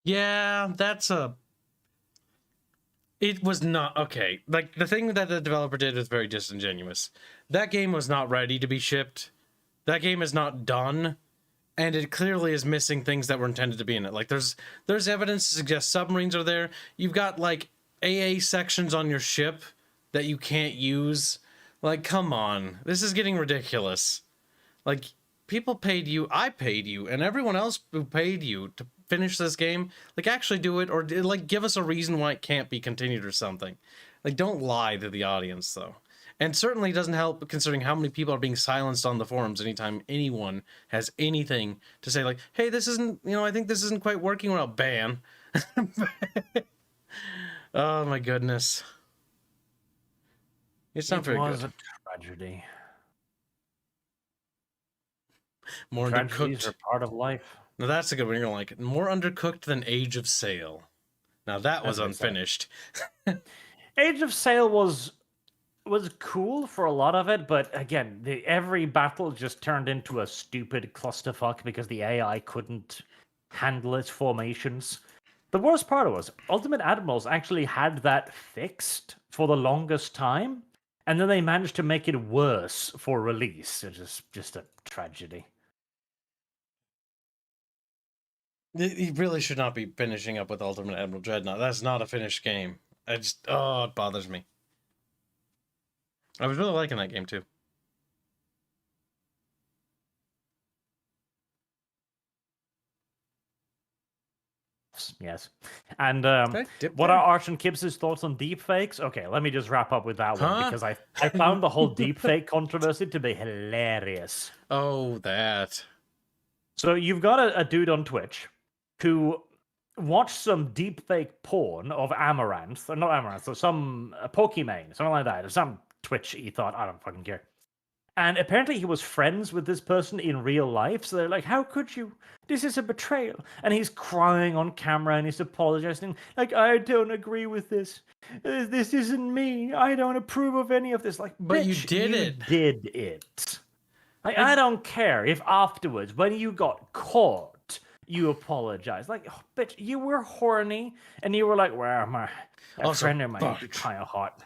Yeah, it was not okay. Like the thing that the developer did was very disingenuous. That game was not ready to be shipped. That game is not done, and it clearly is missing things that were intended to be in it. Like there's evidence to suggest submarines are there. You've got like AA sections on your ship that you can't use. Like come on. This is getting ridiculous. Like, people paid you, I paid you, and everyone else who paid you to finish this game, like, actually do it, or, like, give us a reason why it can't be continued or something. Like, don't lie to the audience, though. And certainly doesn't help considering how many people are being silenced on the forums anytime anyone has anything to say, like, hey, this isn't, I think this isn't quite working well. Ban. Oh, my goodness. It's not very good. It was a tragedy. More Tragedies undercooked. are part of life. Now that's a good one. You're gonna like it. More undercooked than Age of Sail. Now that was That's unfinished. Age of Sail was cool for a lot of it, but again, every battle just turned into a stupid clusterfuck because the AI couldn't handle its formations. The worst part was Ultimate Admirals actually had that fixed for the longest time, and then they managed to make it worse for release. It's just a tragedy. He really should not be finishing up with Ultimate Admiral Dreadnought. That's not a finished game. It bothers me. I was really liking that game too. Yes. And Okay, what are Arch and Kibbs' thoughts on deepfakes? Okay, let me just wrap up with that one because I found the whole deepfake controversy to be hilarious. Oh, that. So you've got a dude on Twitch who watched some deepfake porn of Amaranth, or not Amaranth, so some Pokimane, something like that, or some Twitch he thought, I don't fucking care. And apparently he was friends with this person in real life, so they're like, how could you? This is a betrayal. And he's crying on camera and he's apologizing, like, I don't agree with this. This isn't me. I don't approve of any of this. Like, but bitch, you did it. Did it. Like, I don't care if afterwards, when you got caught, you apologize. Like, oh, bitch, you were horny, and you were like, well, my Also, friend of mine Barch, is kind of hot.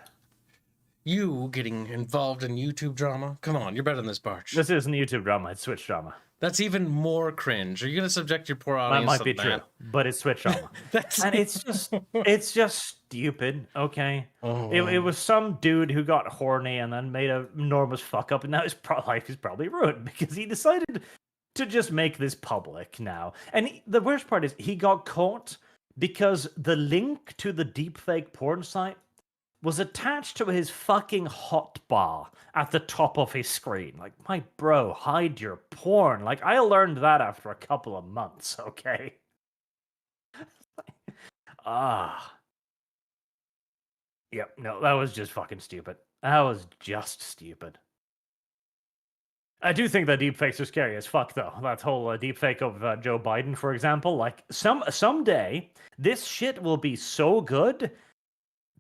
you getting involved in YouTube drama? Come on, you're better than this, Barch. This isn't YouTube drama, it's Switch drama. That's even more cringe. Are you gonna subject your poor That audience might to be that? true, but it's Switch drama. That's And it's just stupid, okay? Oh. It was some dude who got horny and then made an enormous fuck up, and now his life is probably ruined because he decided to just make this public now. And the worst part is he got caught because the link to the deepfake porn site was attached to his fucking hotbar at the top of his screen. Like, my bro, hide your porn. Like, I learned that after a couple of months, okay? Yep, no, that was just fucking stupid. That was just stupid. I do think that deepfakes are scary as fuck, though. That whole deepfake of Joe Biden, for example. Like, someday, this shit will be so good,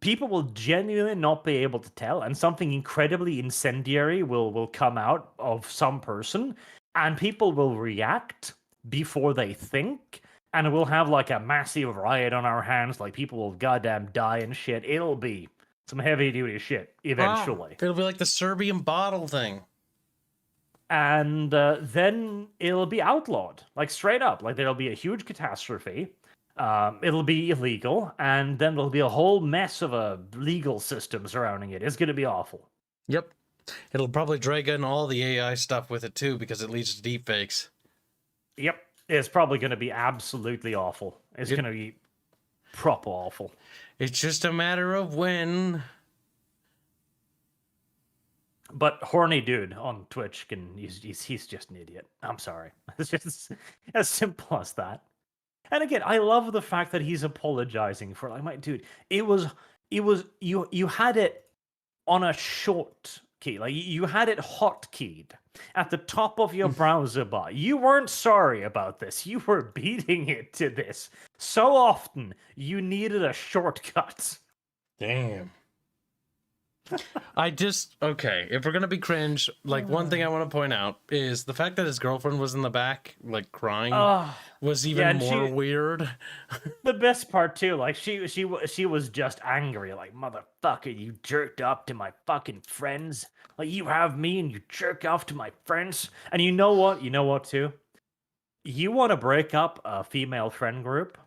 people will genuinely not be able to tell, and something incredibly incendiary will come out of some person, and people will react before they think, and we'll have like a massive riot on our hands, like people will goddamn die and shit. It'll be some heavy duty shit eventually. Wow. It'll be like the Serbian bottle thing. And then it'll be outlawed, like straight up. Like there'll be a huge catastrophe. It'll be illegal, and then there'll be a whole mess of a legal system surrounding it. It's going to be awful. Yep. It'll probably drag in all the AI stuff with it too, because it leads to deepfakes. Yep. It's probably going to be absolutely awful. It's going to be proper awful. It's just a matter of when. But horny dude on Twitch he's just an idiot. I'm sorry. It's just as simple as that. And again, I love the fact that he's apologizing for, like, my dude, it was you had it on a short key. Like, you had it hotkeyed at the top of your browser bar. You weren't sorry about this. You were beating it to this so often you needed a shortcut. Damn. Okay, if we're gonna be cringe, like, one thing I want to point out is the fact that his girlfriend was in the back, like, crying, was even more weird. The best part too, like, she was just angry, like, motherfucker, you jerked up to my fucking friends. Like, you have me and you jerk off to my friends. And you know what too? You want to break up a female friend group?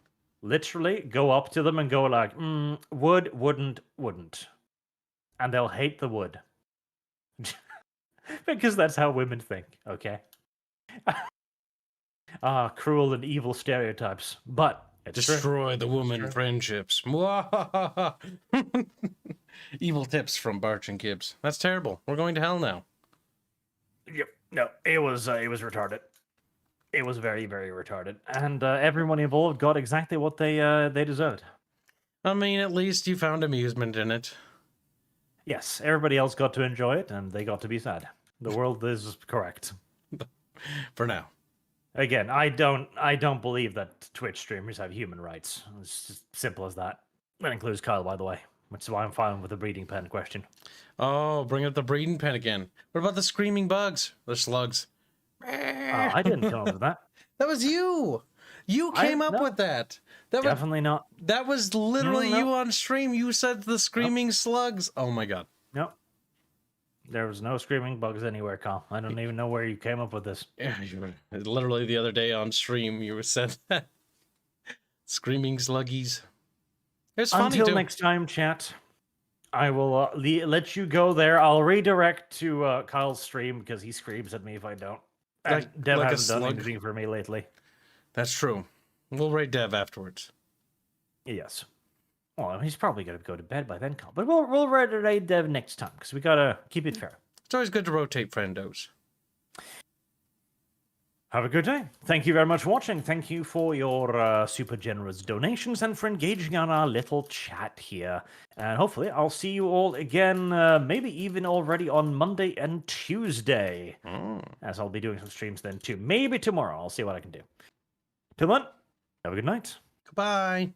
Literally, go up to them and go like, would, wouldn't. And they'll hate the wood. Because that's how women think, okay? Cruel and evil stereotypes. But it's destroy the woman friendships. Evil tips from Barch and Gibbs. That's terrible. We're going to hell now. Yep. No, it was retarded. It was very, very retarded. And everyone involved got exactly what they deserved. I mean, at least you found amusement in it. Yes, everybody else got to enjoy it, and they got to be sad. The world is correct. For now. Again, I don't believe that Twitch streamers have human rights. It's just simple as that. That includes Kyle, by the way, which is why I'm fine with the breeding pen question. Oh, bring up the breeding pen again. What about the screaming bugs? The slugs. I didn't come up with that. That was you. You came up with that. Definitely not. That was literally you on stream. You said the screaming slugs. Oh my god. Nope. There was no screaming bugs anywhere, Kyle. I don't even know where you came up with this. Yeah, literally the other day on stream, you said that. Screaming sluggies. It's funny. Until next time, chat. I will let you go there. I'll redirect to Kyle's stream because he screams at me if I don't. Dev hasn't done anything for me lately. That's true. We'll raid Dev afterwards. Yes. Well, he's probably going to go to bed by then, Kyle. But we'll raid Dev next time because we got to keep it fair. It's always good to rotate friendos. Have a good day. Thank you very much for watching. Thank you for your super generous donations and for engaging on our little chat here. And hopefully I'll see you all again, maybe even already on Monday and Tuesday. As I'll be doing some streams then too. Maybe tomorrow. I'll see what I can do. Till then, have a good night. Goodbye.